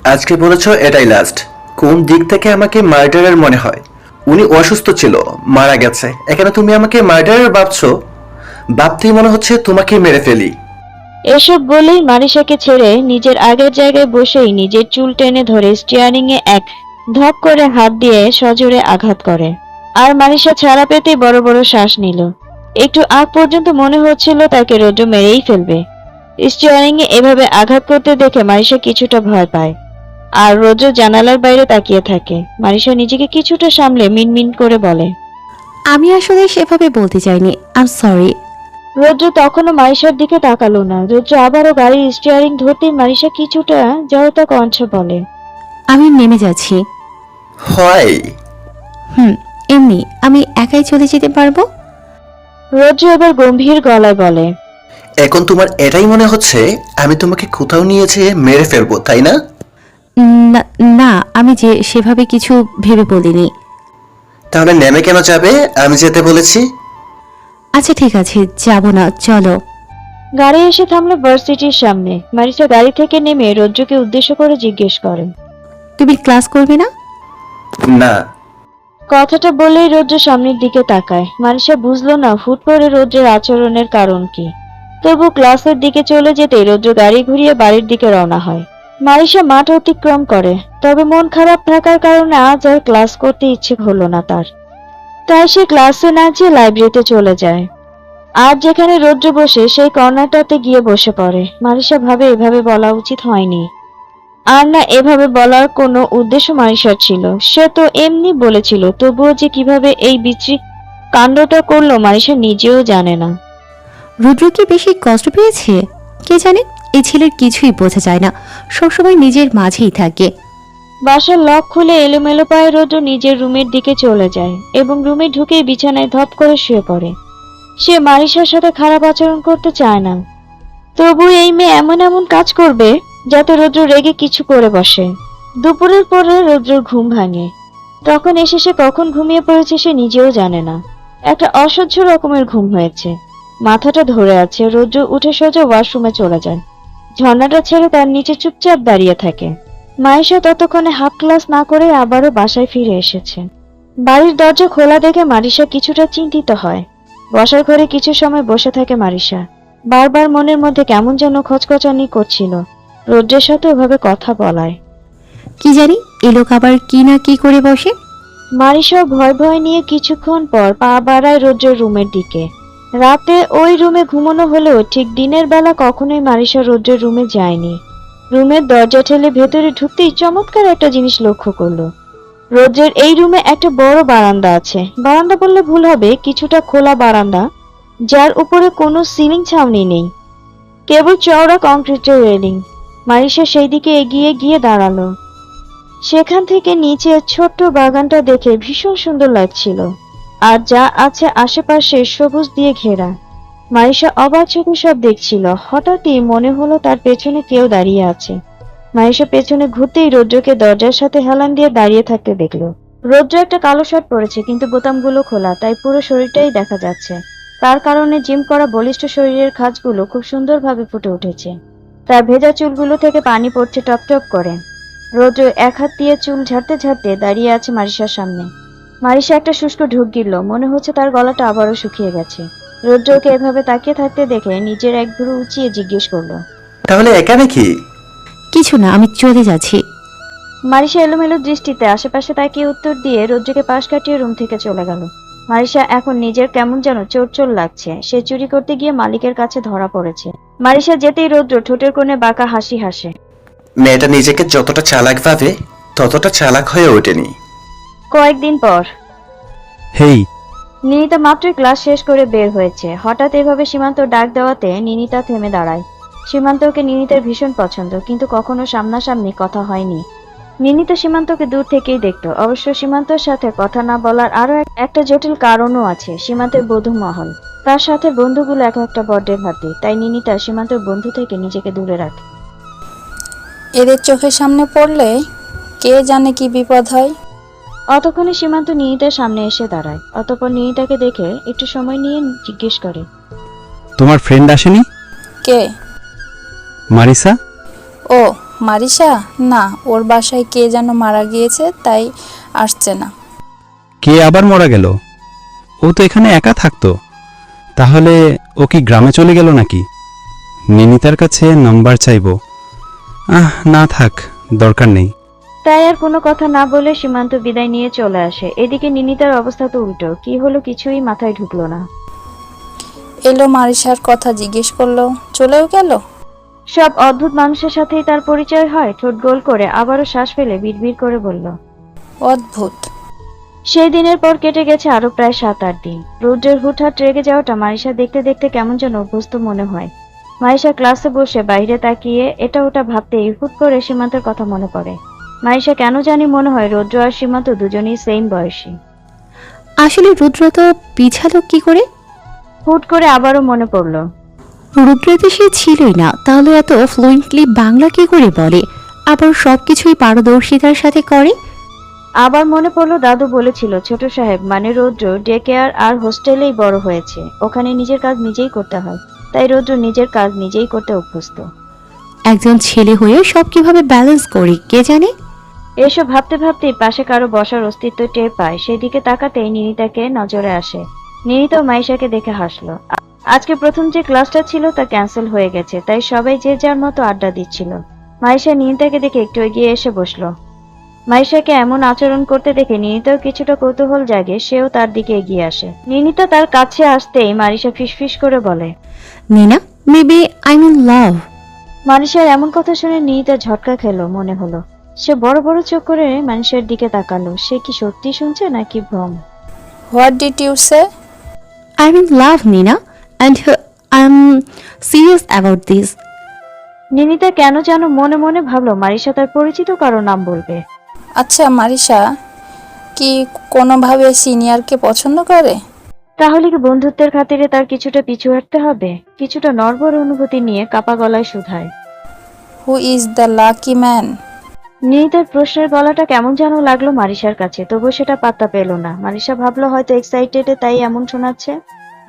আজকে বলেছো এটাই লাস্ট। কোন দিক থেকে আমাকে মার্ডারার মনে হয়? উনি অসুস্থ ছিল, মারা গেছে, এখানে তুমি আমাকে মার্ডারার ভাবছো? ভাবতেই মনে হচ্ছে তোমাকে মেরে ফেলি। এসব বলেই মারিশাকে ছেড়ে নিজের আগের জায়গায় বসেই নিজের চুল টেনে ধরে স্টিয়ারিং এ এক ধপ করে হাত দিয়ে সজোরে আঘাত করে। আর মারিশা ছাড়া পেতেই বড় বড় শ্বাস নিল। একটু আগ পর্যন্ত মনে হচ্ছিল তাকে রোদ্র মেরেই ফেলবে। স্টিয়ারিং এ এভাবে আঘাত করতে দেখে মারিশা কিছুটা ভয় পায়। আর রোদ্র জানালার বাইরে তাকিয়ে থাকে। মারিশা নিজেকে কিছুটা সামলে মিনমিন করে বলে, আমি আসলে সেভাবে বলতে চাইনি, আই এম সরি। রৌদ্র তখনও মারিশার দিকে তাকালো না। রৌদ্র আবারও গাড়ির স্টিয়ারিং ধরতেই মারিশা কিছুটা জড়তা কণ্ঠে বলে, আমি নেমে যাচ্ছি। হয়। এমনি আমি একাই চলে যেতে পারবো। রৌদ্র এবার গম্ভীর গলায় বলে, এখন তোমার এটাই মনে হচ্ছে আমি তোমাকে কোথাও নিয়ে যেয়ে মেরে ফেলবো, তাই না? না, না, আমি যে সেভাবে কিছু ভেবে বলিনি। তাহলে নেমে কেন যাবে? আমি যেতে বলেছি। আচ্ছা ঠিক আছে, যাব না, চলো। গাড়ি এসে থামলো ভার্সিটির সামনে। মারিশা গাড়ি থেকে নেমে রৌদ্রকে উদ্দেশ্য করে জিজ্ঞেস করে, তুমি ক্লাস করবে না? না। কথাটা বলেই রৌদ্র সামনের দিকে তাকায়। মারিশা বুঝলো না হুট করে রৌদ্রের আচরণের কারণ কি। তবু ক্লাসের দিকে চলে যেতে রৌদ্র গাড়ি ঘুরিয়ে বাড়ির দিকে রওনা হয়। মারিশা মাঠ অতিক্রম করে, তবে মন খারাপ থাকার কারণে আজ আর ক্লাস করতে ইচ্ছে হলো না তার। তাই সে ক্লাসে না যেয়ে লাইব্রেরিতে চলে যায়। আর যেখানে রৌদ্র বসে সেই কর্নারটাতে গিয়ে বসে পড়ে। মারিশা ভাবে এভাবে বলা উচিত হয়নি। আর না এভাবে বলার কোনো উদ্দেশ্য মারিশার ছিল। সে তো এমনি বলেছিল, তবুও যে কিভাবে এই বিশ্রী কাণ্ডটা করলো মারিশা নিজেও জানে না। রুদ্র কি বেশি কষ্ট পেয়েছে? কে জানে। এই ছেলের কিছুই বোঝা যায় না, সবসময় নিজের মাঝেই থাকে। বাসার লক খুলে এলোমেলো পায়ে রৌদ্র নিজের রুমের দিকে চলে যায় এবং রুমে ঢুকেই বিছানায় ধপ করে শুয়ে পড়ে। সে মারিশার সাথে খারাপ আচরণ করতে চায় না, তবু এই মেয়ে এমন এমন কাজ করবে যাতে রৌদ্র রেগে কিছু করে বসে। দুপুরের পরে রৌদ্রর ঘুম ভাঙে। তখন এসে সে কখন ঘুমিয়ে পড়েছে সে নিজেও জানে না। একটা অসহ্য রকমের ঘুম হয়েছে, মাথাটা ধরে আছে। রৌদ্র উঠে সোজা ওয়াশরুমে চলে যায়। ঝর্ণাটা ছেড়ে তার নিচে চুপচাপ দাঁড়িয়ে থাকে। মাইশা ততক্ষণে হাফ ক্লাস না করে আবারও বাসায় ফিরে এসেছে। বাড়ির দরজা খোলা দেখে মারিশা কিছুটা চিন্তিত হয়। বসার ঘরে কিছু সময় বসে থাকে মারিশা। বারবার মনের মধ্যে কেমন যেন খচখচানি করছিল রৌদ্রের সাথে ওভাবে কথা বলায়। কি জানি এ লোক আবার কি না কি করে বসে। মারিশা ভয় ভয় নিয়ে কিছুক্ষণ পর পা বাড়ায় রৌদ্রের রুমের দিকে। রাতে ওই রুমে ঘুমানো হলেও ঠিক দিনের বেলা কখনোই মারিশা রৌদ্রের রুমে যায়নি। রুমের দরজা ঠেলে ভেতরে ঢুকতেই চমৎকার একটা জিনিস লক্ষ্য করলো। রৌদ্রের এই রুমে একটা বড় বারান্দা আছে। বারান্দা বললে ভুল হবে, কিছুটা খোলা বারান্দা, যার উপরে কোনো সিলিং ছাউনি নেই, কেবল চওড়া কংক্রিটের রেলিং। মারিশা সেই দিকে এগিয়ে গিয়ে দাঁড়ালো। সেখান থেকে নিচে ছোট্ট বাগানটা দেখে ভীষণ সুন্দর লাগছিল। আর যা আছে আশেপাশে সবুজ দিয়ে ঘেরা। মারিশা অবাক চোখে সব দেখছিল। হঠাৎই মনে হলো তার পেছনে কেউ দাঁড়িয়ে আছে। মারিশা পেছনে ঘুরতেই রৌদ্রকে দরজার সাথে হেলান দিয়ে দাঁড়িয়ে থাকতে দেখলো। রৌদ্র একটা কালো শার্ট পরেছে, কিন্তু বোতামগুলো খোলা, তাই পুরো শরীরটাই দেখা যাচ্ছে। তার কারণে জিম করা বলিষ্ঠ শরীরের খাঁজগুলো খুব সুন্দরভাবে ফুটে উঠেছে। তার ভেজা চুলগুলো থেকে পানি পড়ছে টপ টপ করে। রৌদ্র এক হাত দিয়ে চুল ঝাড়তে ঝাড়তে দাঁড়িয়ে আছে মারিশার সামনে। মারিশা একটা শুষ্ক ঢোক গিলল। মনে হচ্ছে তার গলাটা আবারও শুকিয়ে গেছে। রৌদ্রকে এভাবে তাকিয়ে থাকতে দেখে নিজের এক ভ্রু উঁচিয়ে জিজ্ঞেস করলো, তাহলে এখানে কি? কিছু না, আমি চলে যাচ্ছি। মারিশা এলোমেলো দৃষ্টিতে আশেপাশে তাকিয়ে উত্তর দিয়ে রৌদ্রকে পাশ কাটিয়ে রুম থেকে চলে গেল। মারিশা এখন নিজের কেমন যেন চোর চোর লাগছে। সে চুরি করতে গিয়ে মালিকের কাছে ধরা পড়েছে। মারিশা যেতেই রৌদ্র ঠোঁটের কোণে বাঁকা হাসি হাসে। মেয়েটা নিজেকে যতটা চালাক ভাবে ততটা চালাক হয়ে ওঠেনি। কয়েকদিন পর হেই, নিনিতা মাত্রই ক্লাস শেষ করে বের হয়েছে। হঠাৎ এভাবে সীমান্ত ডাক দেওয়াতে নিনিতা থেমে দাঁড়ায়। সীমান্তকে নিনিতার ভীষণ পছন্দ, কিন্তু কখনো সামনাসামনি কথা হয়নি। নিনিতা সীমান্তকে দূর থেকেই দেখত। অবশ্য সীমান্তর সাথে কথা না বলার আরো একটা জটিল কারণও আছে। সীমান্তের বধূ মহল, তার সাথে বন্ধুগুলো এক একটা বড্ডের ভাতি, তাই নিনিতা সীমান্তের বন্ধু থেকে নিজেকে দূরে রাখে। এদের চোখের সামনে পড়লে কে জানে কি বিপদ হয়। অতক্ষণে সীমান্ত নিনিতার সামনে এসে দাঁড়ায়। অতঃপর নিনিতাকে দেখে একটু সময় নিয়ে জিজ্ঞেস করে, তোমার ফ্রেন্ড আসেনি? কে? মারিসা। ও মারিসা? না, ওর বাসায় কে যেন মারা গিয়েছে, তাই আসছে না। কে আবার মারা গেল? ও তো এখানে একা থাকতো। তাহলে ও কি গ্রামে চলে গেল নাকি? নিনিতার কাছে নাম্বার চাইবো। না থাক, দরকার নেই। তাই আর কোনো কথা না বলে সীমান্ত বিদায় নিয়ে চলে আসে। এদিকে নিনিতার অবস্থা তো উল্টো, কি হলো কিছুই মাথায় ঢুকলো না। এলো, মারিসার কথা জিজ্ঞেস করলো, চলেও গেল। সব অদ্ভুত মানুষের সাথেই তার পরিচয় হয়। ঠোঁট গোল করে আবারও শ্বাস ফেলে বিড়বিড় করে বলল, অদ্ভুত। সেই দিনের পর কেটে গেছে আরো প্রায় 7-8 দিন। রৌদ্রের হুটহাট রেগে যাওয়াটা মারিসা দেখতে দেখতে কেমন যেন অভ্যস্ত মনে হয়। মারিসা ক্লাসে বসে বাইরে তাকিয়ে এটা ওটা ভাবতেই হুট করে সীমান্তের কথা মনে পড়ে। মারিসা কেন জানি মনে হয় রৌদ্র আর সীমান্ত দুজনেই সেম বয়সী। আসলে রুদ্র তো পিছালো কি করে? হুট করে আবারও মনে পড়ল, রুদ্র তো সে ছিলই না, তাহলে এত ফ্লুয়েন্টলি বাংলা কি করে বলে, আবার সবকিছুই পারদর্শিতার সাথে করে? আবার মনে পড়লো দাদু বলেছিল ছোট সাহেব মানে রৌদ্র ডে কেয়ার আর হোস্টেলেই বড় হয়েছে, ওখানে নিজের কাজ নিজেই করতে হয়, তাই রৌদ্র নিজের কাজ নিজেই করতে অভ্যস্ত। একজন ছেলে হয়ে সব কিভাবে ব্যালেন্স করি কে জানে। এসব ভাবতে ভাবতেই পাশে কারো বসার অস্তিত্ব টের পায়। সেদিকে তাকাতেই নিনিতাকে নজরে আসে। নিনিতাও মাইশাকে দেখে হাসলো। আজকে প্রথম যে ক্লাসটা ছিল তা ক্যান্সেল হয়ে গেছে, তাই সবাই যে যার মতো আড্ডা দিচ্ছিল। মাইশা নিনিতাকে দেখে একটু এগিয়ে এসে বসলো। মাইশাকে এমন আচরণ করতে দেখে নিনিতাও কিছুটা কৌতূহল জাগে, সেও তার দিকে এগিয়ে আসে। নিনিতা তার কাছে আসতেই মারিসা ফিসফিস করে বলে, নিনা, মেবি আই মিন লাভ। মারিসার এমন কথা শুনে নিনিতা ঝটকা খেলো মনে হলো। সে বড় বড় চোখ করে মানুষের দিকে তাকালো। সে কি সত্যি শুনছে নাকি ভ্রম? What did you say? I mean love, Nina, and I'm serious about this. Ninita কেন যেন মনে মনে ভাবলো মারিসা তার পরিচিত কারো নাম বলবে। আচ্ছা, মারিসা কি কোনোভাবে সিনিয়রকে পছন্দ করে? তাহলে কি বন্ধুত্বের খাতিরে তার কিছুটা পিছু হাঁটতে হবে? কিছুটা নড়বড় অনুভূতি নিয়ে কাপা গলায় শুধায়, who is the lucky man? নিনিতার প্রশ্নের গলাটা কেমন যেন লাগলো মারিসার কাছে, তবুও সেটা পাত্তা পেল না। মারিসা ভাবলো হয়তো এক্সাইটেড, তাই এমন শোনাচ্ছে।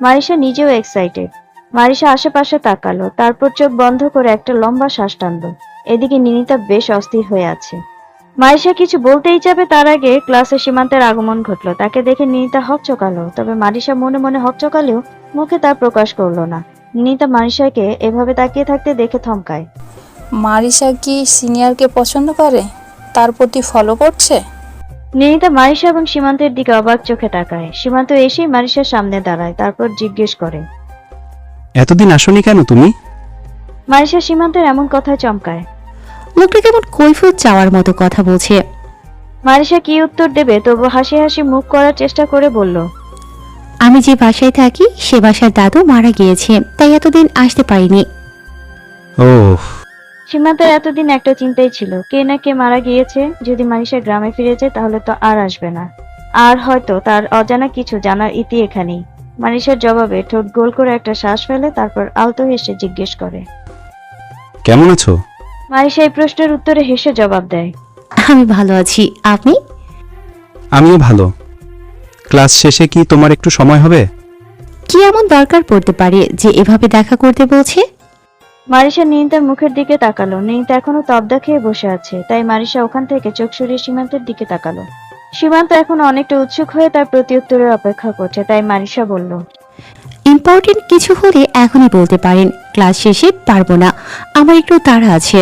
মারিসা নিজেও এক্সাইটেড। মারিসা আশেপাশে তাকালো, তারপর চোখ বন্ধ করে একটা লম্বা শ্বাস টানলো। এদিকে নিনিতা বেশ অস্থির হয়ে আছে। মারিসা কিছু বলতেই যাবে তার আগে ক্লাসে সীমান্তের আগমন ঘটলো। তাকে দেখে নিনিতা হকচকালো, তবে মারিসা মনে মনে হকচকালেও মুখে তা প্রকাশ করলো না। নিনিতা মারিসাকে এভাবে তাকিয়ে থাকতে দেখে থমকায়। মারিসা কি সিনিয়রকে পছন্দ করে? তার প্রতি ফলো করছে? নিনিতা মারিসা এবং সীমান্তের দিকে অবাক চোখে তাকায়। সীমান্ত এসেই মারিসার সামনে দাঁড়ায়, তারপর জিজ্ঞেস করে, এতদিন আসনি কেন তুমি? মারিসা সীমান্তের এমন কথায় চমকায়। লোকটা কেমন কৈফিয়ত চাওয়ার মতো কথা বলছে। মারিসা কি উত্তর দেবে, তবু হাসি হাসি মুখ করার চেষ্টা করে বলল, আমি যে বাসায় থাকি সে বাসার দাদু মারা গিয়েছে, তাই এতদিন আসতে পারিনি। ও, সীমান্তের এতদিন একটা চিন্তাই ছিল, কে না কে মারা গিয়েছে। যদি মারিসা গ্রামে ফিরে যায় তাহলে তো আর আসবে না, আর হয়তো তার অজানা কিছু জানার ইতি এখানেই। মারিসার জবাবে ঠোঁট গোল করে একটা শ্বাস ফেলে, তারপর আলতো হেসে জিজ্ঞেস করে, কেমন আছো? মারিসা এই প্রশ্নের উত্তরে হেসে জবাব দেয়, আমি ভালো আছি, আপনি? আমিও ভালো। ক্লাস শেষে কি তোমার একটু সময় হবে? কি এমন দরকার পড়তে পারে যে এভাবে দেখা করতে বলছে? মারিসা নিনিতার মুখের দিকে তাকালো। নিনিতা এখনো তবদা খেয়ে বসে আছে, তাই মারিসা ওখান থেকে চোখ সরিয়ে সীমান্তের দিকে তাকালো। সীমান্ত এখন অনেকটা উৎসুক হয়ে তার প্রতি উত্তরের অপেক্ষা করছে, তাই মারিসা বলল, ইম্পর্টেন্ট কিছু হলে এখনই বলতে পারেন, ক্লাস শেষে পারবো না, আমার একটু তাড়া আছে।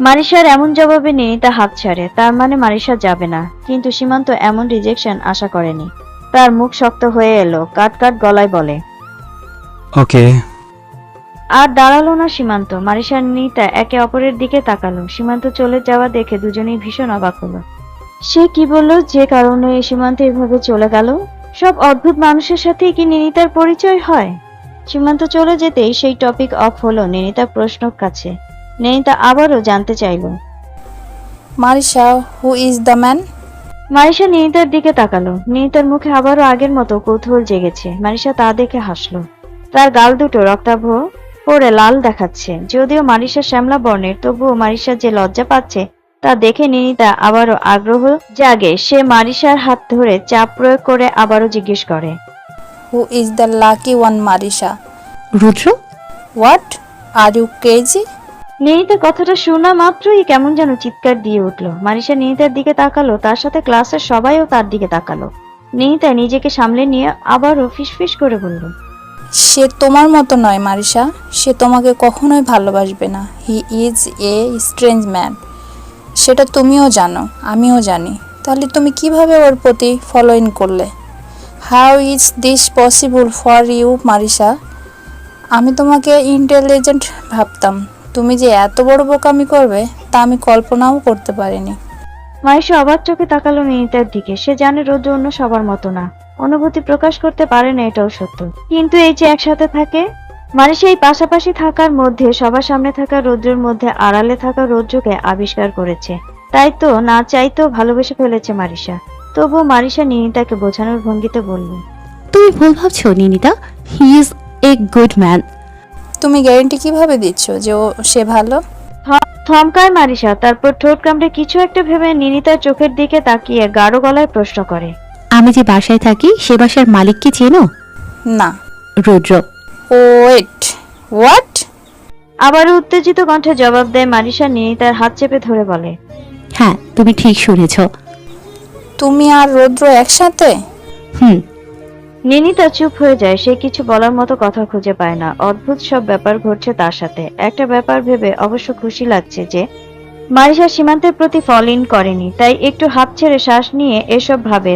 মারিসার এমন জবাবে নিনিতা হাত ছাড়ে, তার মানে মারিসা যাবে না। কিন্তু সীমান্ত এমন রিজেকশন আশা করেনি। তার মুখ শক্ত হয়ে এলো, কাট কাট গলায় বলে, ওকে। আর দাঁড়ালো না সীমান্ত। মারিসা আর নিনিতা একে অপরের দিকে তাকালো। সীমান্ত চলে যাওয়া দেখে দুজনেই ভীষণ অবাক হলো। সে কি বললো যে কারণে সীমান্ত এভাবে চলে গেল? সব অদ্ভুত মানুষের সাথেই কি নিনিতার পরিচয় হয়? সীমান্ত চলে যেতেই সেই টপিক অফ হলো নিনিতার প্রশ্নর কাছে। নিনিতা আবারও জানতে চাইল, Marisa, who is the man? Marisa নিনিতার দিকে তাকালো। নিনিতার মুখে আবারও আগের মতো কৌতূহল জেগেছে। মারিসা তা দেখে হাসলো। তার গাল দুটো রক্তাভ পড়ে লাল দেখাচ্ছে। যদিও মারিসা শ্যামলা বর্ণের, তবুও মারিসা যে লজ্জা পাচ্ছে তা দেখে নিনিতা আবারও আগ্রহ জাগে। সে মারিসার হাত ধরে চাপ প্রয়োগ করে আবারও জিজ্ঞেস করে, who is the lucky one Marisa? Rudra? What? Are you crazy? Ninita কথাটা শোনা মাত্রই কেমন যেন চিৎকার দিয়ে উঠলো। মারিশা নিনিতার দিকে তাকালো, তার সাথে ক্লাসের সবাইও তার দিকে তাকালো। নিনিতা নিজেকে সামলে নিয়ে আবারও ফিসফিস করে বলল, সে তোমার মতো নয় মারিশা, সে তোমাকে কখনোই ভালোবাসবে না। হি ইজ এ স্ট্রেঞ্জ ম্যান, সেটা তুমিও জানো, আমিও জানি। তাহলে তুমি কিভাবে ওর প্রতি ফলোইন করলে? How is this possible for you Marisha? আমি তোমাকে ইন্টেলিজেন্ট ভাবতাম, তুমি যে এত বড় বোকামি করবে তা আমি কল্পনাও করতে পারিনি। মারিশা অবাক চোখে তাকালো নিনিতার দিকে। সে জানে রোদ্র অন্য সবার মতো না, অনুভূতি প্রকাশ করতে পারে না, এটাও সত্য। কিন্তু এই যে একসাথে থাকে, মারিশা এই পাশাপাশি থাকার মধ্যে সবার সামনে থাকা রৌদ্রের মধ্যে আড়ালে থাকা রৌদ্রকে আবিষ্কার করেছে। তাই তো না চাইতেও ভালোবেসে ফেলেছে মারিশা। তবুও মারিশা নিনিতাকে বোঝানোর ভঙ্গিতে বলল, তুমি ভুল ভাবছো Ninita, he is a good man. তুমি গ্যারেন্টি কিভাবে দিচ্ছ যে সে ভালো? থমকায় মারিশা, তারপর ঠোঁট কামড়ে কিছু একটা ভেবে নিনিতার চোখের দিকে তাকিয়ে গাঢ় গলায় প্রশ্ন করে, আমি যে বাসায় থাকি সে বাসার মালিক কি চেনো? না। রুদ্র। Wait, what? আবারও উত্তেজিত কণ্ঠে জবাব দেয় মারিশা। নিনিতার হাত চেপে ধরে বলে, হ্যাঁ, তুমি ঠিক শুনেছ। তুমি আর রৌদ্র একসাথে? হুম। নিনিতা চুপ হয়ে যায়। সে কিছু বলার মতো কথা খুঁজে পায় না। অদ্ভুত সব ব্যাপার ঘটছে তার সাথে। একটা ব্যাপার ভেবে অবশ্য খুশি লাগছে যে মারিশা সীমান্তের প্রতি ফল ইন করেনি, তাই একটু হাত ছেড়ে শ্বাস নিয়ে এসব ভাবে।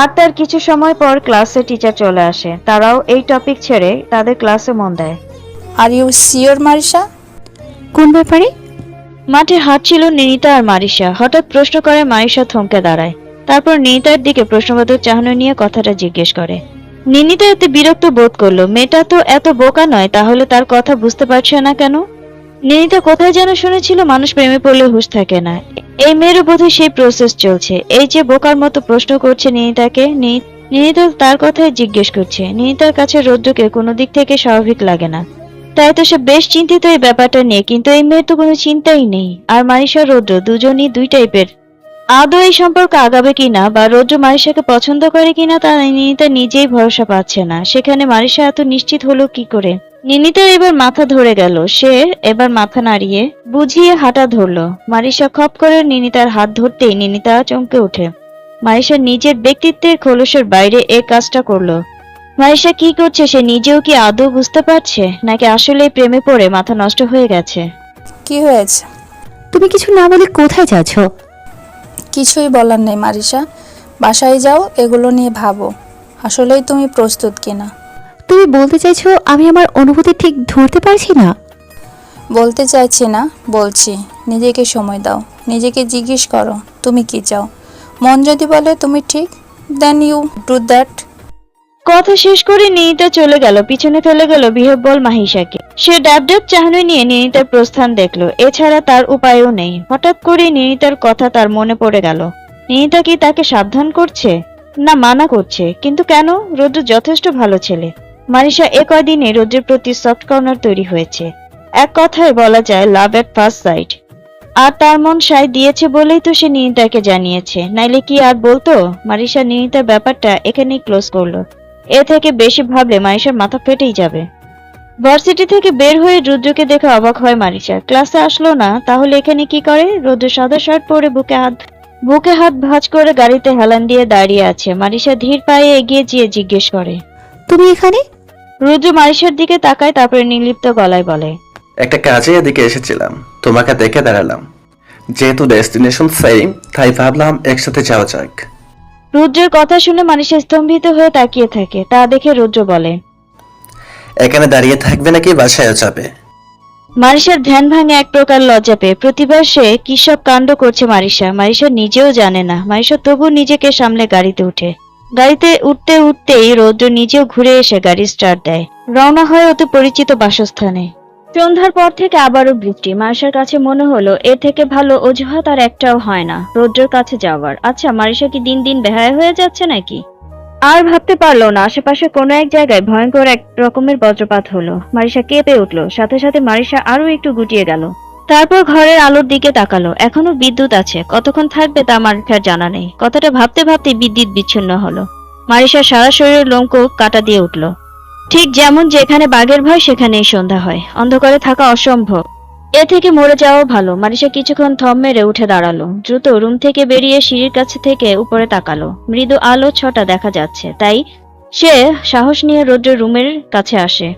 আর তার কিছু সময় পর ক্লাসে টিচার চলে আসে। তারাও এই টপিক ছেড়ে তাদের ক্লাসে মন দেয়। Are you sure Marisha? কোন ব্যাপারে? মাঠে হাঁটছিল নিনিতা আর মারিশা। হঠাৎ প্রশ্ন করে মারিশা থমকে দাঁড়ায়। তারপর নিনিতার দিকে প্রশ্নবোধক চাহনি নিয়ে কথাটা জিজ্ঞেস করে। নিনিতা এতে বিরক্ত বোধ করলো। মেয়েটা তো এত বোকা নয়, তাহলে তার কথা বুঝতে পারছে না কেন? নিনিতা কোথায় যেন শুনেছিল মানুষ প্রেমে পড়লে হুঁশ থাকে না। এই মেয়েরও বোধহয় সেই প্রসেস চলছে। এই যে বোকার মতো প্রশ্ন করছে নিনিতাকে, নিনিতা তার কথাই জিজ্ঞেস করছে। নিনিতার কাছে রৌদ্রকে কোনো দিক থেকে স্বাভাবিক লাগে না, তাই তো সে বেশ চিন্তিত এই ব্যাপারটা নিয়ে। কিন্তু এই মেয়ের তো কোনো চিন্তাই নেই। আর মারিশা রৌদ্র দুজনই দুই টাইপের। আদৌ এই সম্পর্ক আগাবে কিনা বা রৌদ্র মারিশাকে পছন্দ করে কিনা তা নিনিতা নিজেই ভরসা পাচ্ছে না। সেখানে মারিশা এত নিশ্চিত হলো কি করে? নিনিতার এবার মাথা ধরে গেল। সে এবার মাথা নাড়িয়ে বুঝিয়ে হাঁটা ধরলো। মারিশা খপ করে নিনিতার হাত ধরতেই নিনিতা চমকে ওঠে। মারিশা নিজের ব্যক্তিত্বের খোলসের বাইরে এই কাজটা করলো। মারিশা কি করছে সে নিজেও কি আদৌ বুঝতে পারছে, নাকি আসলে প্রেমে পড়ে মাথা নষ্ট হয়ে গেছে? কি হয়েছে? তুমি কিছু না বলে কোথায় যাচ্ছ? কিছুই বলার নেই মারিশা, বাসায় যাও, এগুলো নিয়ে ভাবো আসলেই তুমি প্রস্তুত কিনা। তুমি বলতে চাইছো আমি আমার অনুভূতি ঠিক ধরতে পারছি না? বলতে চাইছি না, বলছি। নিজেকে সময় দাও, নিজেকে জিজ্ঞেস করো তুমি কি চাও। মন যদি বলে তুমি ঠিক, দেন ইউ ডু দ্যাট। কথা শেষ করে নিনিতা চলে গেল। পিছনে ফেলে গেল বিহব্বল মাহিশাকে। সে ডাব ডাব চাহনি নিয়ে নিনিতার প্রস্থান দেখলো। এছাড়া তার উপায়ও নেই। হঠাৎ করে নিনিতার কথা তার মনে পড়ে গেল। নিনিতা কি তাকে সাবধান করছে, না মানা করছে? কিন্তু কেন? রৌদ্র যথেষ্ট ভালো ছেলে। মারিশা এ কয়দিনে রৌদ্রের প্রতি সফট কর্নার তৈরি হয়েছে। এক কথায় বলা যায় লাভ এট ফার্স্ট সাইট। আর তার মন সায় দিয়েছে বলেই তো সে নিনিতাকে জানিয়েছে, নাইলে কি আর বলতো? মারিশা নিনিতার ব্যাপারটা এখানেই ক্লোজ করলো। এ থেকে বেশি ভাবলে মারিশার মাথা ফেটেই যাবে। ভার্সিটি থেকে বের হয়ে রুদ্রকে দেখে অবাক হয় মারিশা। ক্লাসে আসলো না, তাহলে এখানে কি করে? রুদ্র সাদা শার্ট পরে বুকে হাত ভাঁজ করে গাড়িতে হেলান দিয়ে দাঁড়িয়ে আছে। মারিশা ধীর পায়ে এগিয়ে গিয়ে জিজ্ঞেস করে, তুমি এখানে? রুদ্র মারিশার দিকে তাকায়, তারপরে নির্লিপ্ত গলায় বলে, একটা কাজে এদিকে এসেছিলাম, তোমাকে দেখে দাঁড়ালাম। যেহেতু ডেস্টিনেশন সেম, তাই ভাবলাম একসাথে যাওয়া যাক। রুদ্রের কথা শুনে মারিশা স্তম্ভিত হয়ে তাকিয়ে থাকে। তা দেখে রুদ্র বলে, এখানে দাঁড়িয়ে থাকবে নাকি বাসায় যাবে? মারিশার ধ্যান ভাঙে এক প্রকার লজ্জা পেয়ে। প্রতিবার সে কি সব কাণ্ড করছে মারিশা নিজেও জানে না। মারিশা তবু নিজেকে সামলে গাড়িতে উঠে। গাড়িতে উঠতে উঠতেই রৌদ্র নিজেও ঘুরে এসে গাড়ি স্টার্ট দেয়। রওনা হয় অতি পরিচিত বাসস্থানে। সন্ধ্যার পর থেকে আবারও বৃষ্টি। মারিশার কাছে মনে হলো এর থেকে ভালো অজুহাত আর একটাও হয় না রৌদ্রের কাছে যাওয়ার। আচ্ছা, মারিশা কি দিন দিন বেহায়া হয়ে যাচ্ছে নাকি? আর ভাবতে পারলো না। আশেপাশে কোনো এক জায়গায় ভয়ঙ্কর এক রকমের বজ্রপাত হলো। মারিশা কেঁপে উঠলো। সাথে সাথে মারিশা আরো একটু গুটিয়ে গেল। তারপর ঘরের আলোর দিকে তাকালো। এখনো বিদ্যুৎ আছে। কতক্ষণ থাকবে তা মারিশার জানা নেই। কথাটা ভাবতে ভাবতে বিদ্যুৎ বিচ্ছিন্ন হলো। মারিশার সারা শরীরের লোমকূপ কাটা দিয়ে উঠলো। ঠিক যেমন যেখানে বাঘের ভয় সেখানেই সন্ধ্যা হয়। অন্ধকারে থাকা অসম্ভব। এ থেকে মরে যাওয়া ভালো। মারিশা কিছুক্ষণ থম মেরে উঠে দাঁড়ালো, দ্রুত রুম থেকে বেরিয়ে সিঁড়ির কাছে থেকে উপরে তাকালো। মৃদু আলো ছটা দেখা যাচ্ছে, তাই সে সাহস নিয়ে রৌদ্রের রুমের কাছে আসে।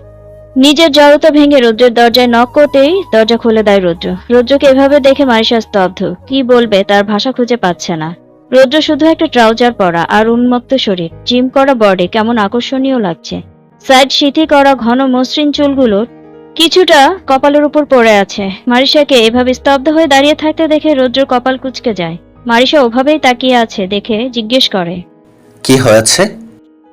নিজের জড়তা ভেঙে রৌদ্রের দরজায় নক করতেই দরজা খুলে দেয় রৌদ্র। রৌদ্রকে এভাবে দেখে মারিশা স্তব্ধ, কি বলবে তার ভাষা খুঁজে পাচ্ছে না। রৌদ্র শুধু একটা ট্রাউজার পরা আর উন্মুক্ত শরীর, জিম করা বডি কেমন আকর্ষণীয় লাগছে। সাইড সিথি করা ঘন মসৃণ চুলগুলো কিছুটা কপালের উপর পড়ে আছে। মারিশাকে এভাবে স্তব্ধ হয়ে দাঁড়িয়ে থাকতে দেখে রৌদ্র কপাল কুঁচকে যায়। মারিশা ওভাবেই তাকিয়ে আছে দেখে জিজ্ঞেস করে, কি হয়েছে?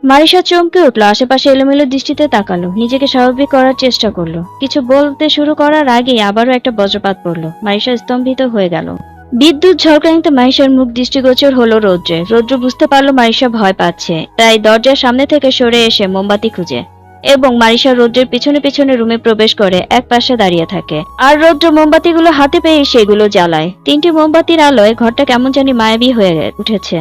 মারিশা চমকে উঠল, আশেপাশে এলোমেলো দৃষ্টিতে তাকালো, নিজেকে স্বাভাবিক করার চেষ্টা করলো। কিছু বলতে শুরু করার আগেই আবারও একটা বজ্রপাত পড়লো। মারিশা স্তম্ভিত হয়ে গেল। বিদ্যুৎ ঝলকানিতে মারিশার মুখ দৃষ্টিগোচর হলো রৌদ্রের। রৌদ্র বুঝতে পারলো মারিশা ভয় পাচ্ছে, তাই দরজার সামনে থেকে সরে এসে মোমবাতি খুঁজে এবং মারিশা রৌদ্রের পিছনে পিছনে রুমে প্রবেশ করে এক পাশে দাঁড়িয়ে থাকে। আর রৌদ্র মোমবাতিগুলো হাতে পেয়ে সেগুলো জ্বালায়। 3টি মোমবাতির আলোয় ঘরটা কেমন জানি মায়াবী হয়ে উঠেছে।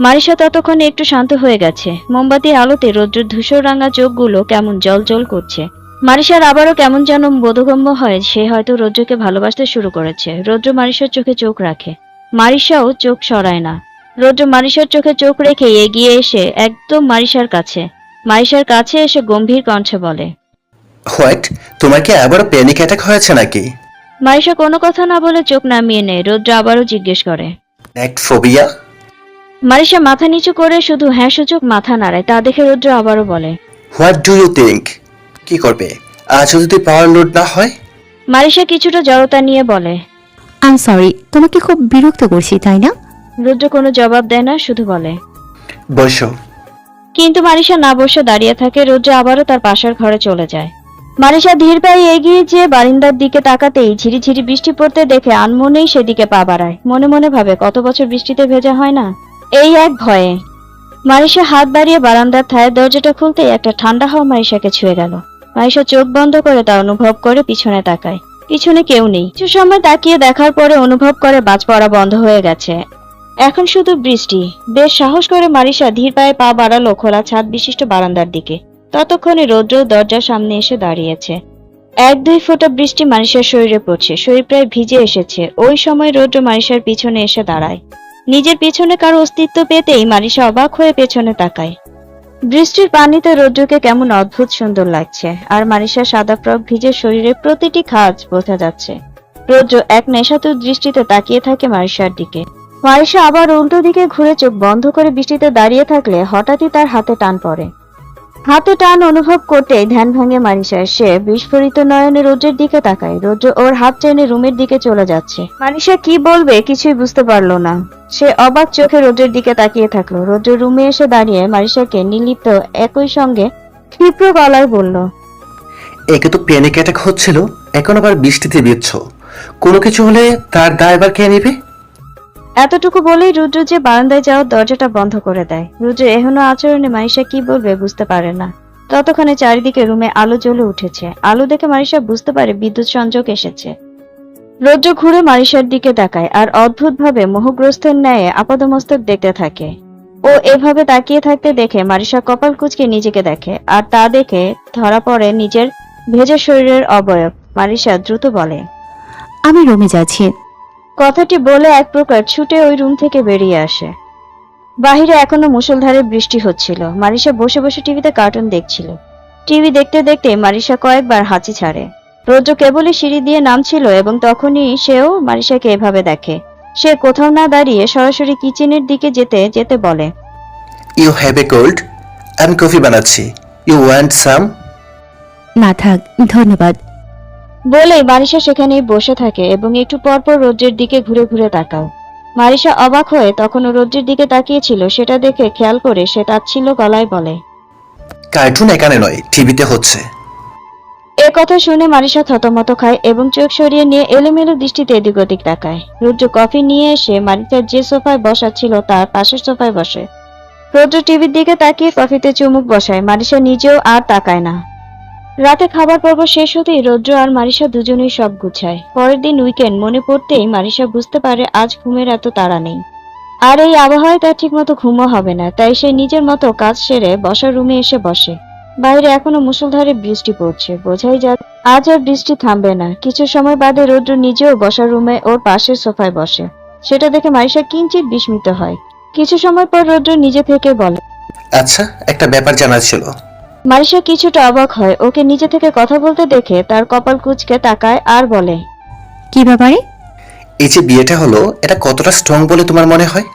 মারিশা ততক্ষণে একটু শান্ত হয়ে গেছে। মোমবাতির আলোতে রৌদ্রের ধূসর রাঙা চোখগুলো কেমন জল করছে। মারিশার আবারও কেমন যেন বোধগম্য হয় সে হয়তো রৌদ্রকে ভালোবাসতে শুরু করেছে। রৌদ্র মারিশার চোখে চোখ রাখে, মারিশাও চোখ সরায় না। রৌদ্র মারিশার চোখে চোখ রেখে এগিয়ে এসে একদম মারিশার কাছে এসে গম্ভীর কণ্ঠে বলে, হোয়াট, তোমার কি আবারও প্যানিক অ্যাটাক হয়েছে নাকি? মারিশা কোনো কথা না বলে চোখ নামিয়ে নেয়। রৌদ্র আবারও জিজ্ঞেস করে, অ্যাক্টফোবিয়া? মারিশা মাথা নিচু করে শুধু হ্যাঁ সূচক মাথা নাড়ায়। তা দেখে রৌদ্র আবারও বলে, হোয়াট ডু ইউ থিঙ্ক? কি করবে আজ যদি পাওয়ার লোড না হয়? মারিশা কিছুটা জড়তা নিয়ে বলে, আই সরি, তোমাকে খুব বিরক্ত করছি তাই না? রৌদ্র কোনো জবাব দেয় না, শুধু বলে, বসো। কিন্তু মারিশা না বসে দাঁড়িয়ে থাকে। রৌদ্র আবারও তার পাশের ঘরে চলে যায়। মারিশা ধীর পায়ে এগিয়ে যেয়ে বারান্দার দিকে তাকাতেই ঝিরিঝিরি বৃষ্টি পড়তে দেখে আনমনেই সেদিকে পা বাড়ায়। মনে মনে ভাবে, কত বছর বৃষ্টিতে ভেজা হয় না, এই এক ভয়ে। মারিশা হাত বাড়িয়ে বারান্দার থায়ের দরজাটা খুলতেই একটা ঠান্ডা হাওয়া মারিশাকে ছুঁয়ে গেল। মারিশা চোখ বন্ধ করে তা অনুভব করে পিছনে তাকায়। পিছনে কেউ নেই। কিছু সময় তাকিয়ে দেখার পরে অনুভব করে বাজ পড়া বন্ধ হয়ে গেছে, এখন শুধু বৃষ্টি। বেশ সাহস করে মারিশা ধীর পায়ে পা বাড়ালো খোলা ছাদ বিশিষ্ট বারান্দার দিকে। ততক্ষণে রৌদ্র দরজার সামনে এসে দাঁড়িয়েছে। 1-2 ফোঁটা বৃষ্টি মারিশার শরীরে পড়ছে, শরীর প্রায় ভিজে এসেছে। ওই সময় রৌদ্র মারিশার পিছনে এসে দাঁড়ায়। নিজের পিছনে কারো অস্তিত্ব পেতেই মারিশা অবাক হয়ে পেছনে তাকায়। বৃষ্টির পানিতে রৌদ্রকে কেমন অদ্ভুত সুন্দর লাগছে, আর মারিশার সাদা ফ্রক ভিজে শরীরের প্রতিটি খাঁজ বোঝা যাচ্ছে। রৌদ্র এক নেশাতুর দৃষ্টিতে তাকিয়ে থাকে মারিশার দিকে। মারিশা আবার উল্টো দিকে ঘুরে চোখ বন্ধ করে বৃষ্টিতে দাঁড়িয়ে থাকলে হঠাৎই তার হাতে টান পড়ে। হাতে টান অনুভব করতেই ধ্যান ভাঙে মারিশার। সে বিস্ফোরিত নয়নে রৌদ্রের দিকে তাকায়। রৌদ্র ওর হাত টেনে রুমের দিকে চলে যাচ্ছে। মারিশা কি বলবে কিছুই বুঝতে পারলো না। সে অবাক চোখে রৌদ্রের দিকে তাকিয়ে থাকলো। রৌদ্র রুমে এসে দাঁড়িয়ে মারিশাকে নির্লিপ্ত একই সঙ্গে ক্ষিপ্র গলায় বলল, একে তো প্যানিক অ্যাটাক হচ্ছিল, এখন আবার বৃষ্টিতে ভিজছ। কোনো কিছু হলে তার দায়ভার কে নেবে? এতটুকু বলেই রুদ্র যে বারান্দায় যাওয়ার দরজাটা বন্ধ করে দেয়। রুদ্র এহেন আচরণে মারিশা কি বলবে বুঝতে পারে না। ততক্ষণে চারিদিকে রুমে আলো জ্বলে উঠেছে। আলো দেখে মারিশা বুঝতে পারে বিদ্যুৎ সংযোগ এসেছে। রৌদ্র ঘুরে মারিশার দিকে তাকায় আর অদ্ভুতভাবে মোহগ্রস্তের ন্যায় আপাদমস্তক দেখতে থাকে। ও এভাবে তাকিয়ে থাকতে দেখে মারিশা কপাল কুঁচকে নিজেকে দেখে, আর তা দেখে ধরা পড়ে নিজের ভেজা শরীরের অবয়ব। মারিশা দ্রুত বলে, আমি রুমে যাচ্ছি। কথাটি বলে এক প্রকার ছুটে ওই রুম থেকে বেরিয়ে আসে। বাহিরে এখনো মুষলধারে বৃষ্টি হচ্ছিল। মারিশা বসে বসে টিভিতে কার্টুন দেখছিল। টিভি দেখতে দেখতে মারিশা কয়েকবার হাঁচি ছাড়ে। রৌদ্র কেবলই সিঁড়ি দিয়ে নামছিল এবং তখনই সেও মারিশাকে এভাবে দেখে। সে কোথাও না দাঁড়িয়ে সরাসরি কিচেনের দিকে যেতে যেতে বলে, ইউ হ্যাভ এ কোল্ড? আমি কফি বানাচ্ছি, ইউ ওয়ান্ট সাম? না থাক, ধন্যবাদ। বলেই মারিশা সেখানেই বসে থাকে এবং একটু পরপর রৌদ্রের দিকে ঘুরে ঘুরে তাকাও। মারিশা অবাক হয়ে তখনও রৌদ্রের দিকে তাকিয়েছিল, সেটা দেখে খেয়াল করে সে তাচ্ছিল্য গলায় বলে, কার্টুন এখানে নয়, টিভিতে হচ্ছে। এ কথা শুনে মারিশা থতমত খায় এবং চোখ সরিয়ে নিয়ে এলোমেলো দৃষ্টিতে এদিক ওদিক তাকায়। রৌদ্র কফি নিয়ে এসে মারিশার যে সোফায় বসা ছিল তার পাশের সোফায় বসে। রৌদ্র টিভির দিকে তাকিয়ে কফিতে চুমুক বসায়। মারিশা নিজেও আর তাকায় না। রাতে খাবার পর্ব শেষ হতেই রৌদ্র আর মারিশা দুজনেই সব গুছায়। পরের দিন উইকেন্ড মনে পড়তেই মারিশা বুঝতে পারে আজ ঘুমের এত তাড়া নেই, আর এই আবহাওয়ায় তার ঠিক মতো ঘুমও হবে না। তাই সে নিজের মতো কাজ সেরে বসার রুমে এসে বসে। বাইরে এখনো মুষলধারে বৃষ্টি পড়ছে, বোঝাই যা আজ আর বৃষ্টি থামবে না। কিছু সময় বাদে রৌদ্র নিজেও বসার রুমে ওর পাশের সোফায় বসে। সেটা দেখে মারিশা কিঞ্চিত বিস্মিত হয়। কিছু সময় পর রৌদ্র নিজে থেকে বলে, আচ্ছা, একটা ব্যাপার জানার ছিল। মারিশা কিছুটা অবাক হয়। ওকে নিজে থেকে কথা বলতে দেখে তার কপাল কুঁচকে তাকায় আর বলে, কি ব্যাপারে? এই যে বিয়েটা হলো, এটা কতটা স্ট্রং বলে তোমার মনে হয়?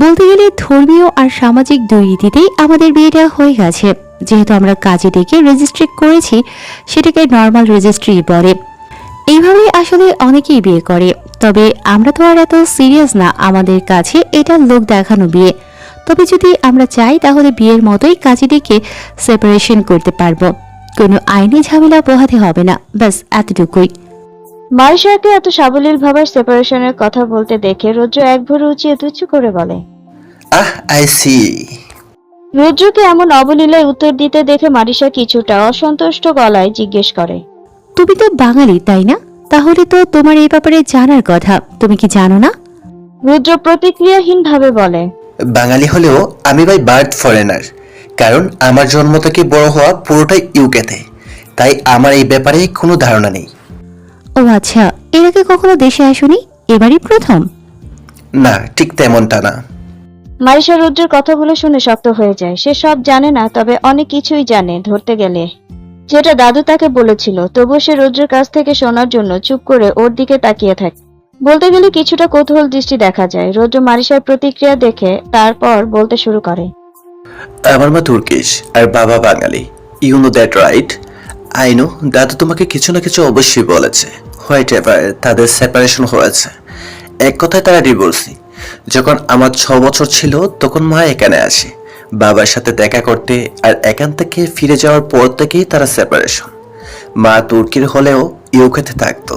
বলতে গেলে ধর্মীয় আর সামাজিক দুই রীতিতেই আমাদের বিয়েটা হয়ে গেছে। যেহেতু আমরা কাজে ডেকে রেজিস্ট্রি করেছি, সেটাকে নর্মাল রেজিস্ট্রি বলে। এইভাবেই আসলে অনেকেই বিয়ে করে। তবে আমরা তো আর এত সিরিয়াস না, আমাদের কাছে এটা লোক দেখানো বিয়ে। তবে যদি আমরা চাই তাহলে বিয়ের মতোই কাজে ডেকে সেপারেশন করতে পারবো। কোনো আইনি ঝামেলা পোহাতে হবে না, ব্যাস এতটুকুই। মারিশাকে এত সাবলীল ভাবে সেপারেশনের কথা বলতে দেখে রৌদ্র এক ভরে উঁচিয়ে তুচ্ছ করে বলে। I C. রৌদ্রকে এমন অবলীলায় উত্তর দিতে দেখে মারিশা কিছুটা অসন্তুষ্ট গলায় জিজ্ঞেস করে, তুমি তো বাঙালি তাই না? তাহলে তো তোমার এই ব্যাপারে জানার কথা, তুমি কি জানো না? রৌদ্র প্রতিক্রিয়াহীন ভাবে বলে, বাঙালি হলেও আমি বাই বার্থ ফরেনার, কারণ আমার জন্ম থেকে বড় হওয়া পুরোটাই ইউকেতে। তাই আমার এই ব্যাপারে কোনো ধারণা নেই। ও আচ্ছা, এর আগে কখনো দেশে আসোনি, এবারই প্রথম? না, ঠিক তেমনটা না। মারিশা রৌদ্রের কথাগুলো শুনে শক্ত হয়ে যায়। সে সব জানে না, তবে অনেক কিছুই জানে ধরতে গেলে, যেটা দাদু তাকে বলেছিল। তবুও সে রৌদ্রের কাছ থেকে শোনার জন্য চুপ করে ওর দিকে তাকিয়ে থাকে। বলতে গেলে কিছুটা কৌতূহল দৃষ্টি দেখা যায়। রৌদ্র মারিশার প্রতিক্রিয়া দেখে তারপর বলতে শুরু করে, আমার মা তুর্কিশ আর বাবা Bangali. You know that right? I know. দাদু তোমাকে কিছু না কিছু অবশ্যই বলেছে। হোয়াইট এভার তাদের সেপারেশন হয়েছে। এক কথায় তারা ডিভোর্সি। যখন আমার 6 বছর ছিল তখন মা এখানে আসে বাবার সাথে দেখা করতে, আর এখান থেকে ফিরে যাওয়ার পর থেকেই তারা সেপারেশন। মা তুর্কির হলেও ইউকেতে থাকতো।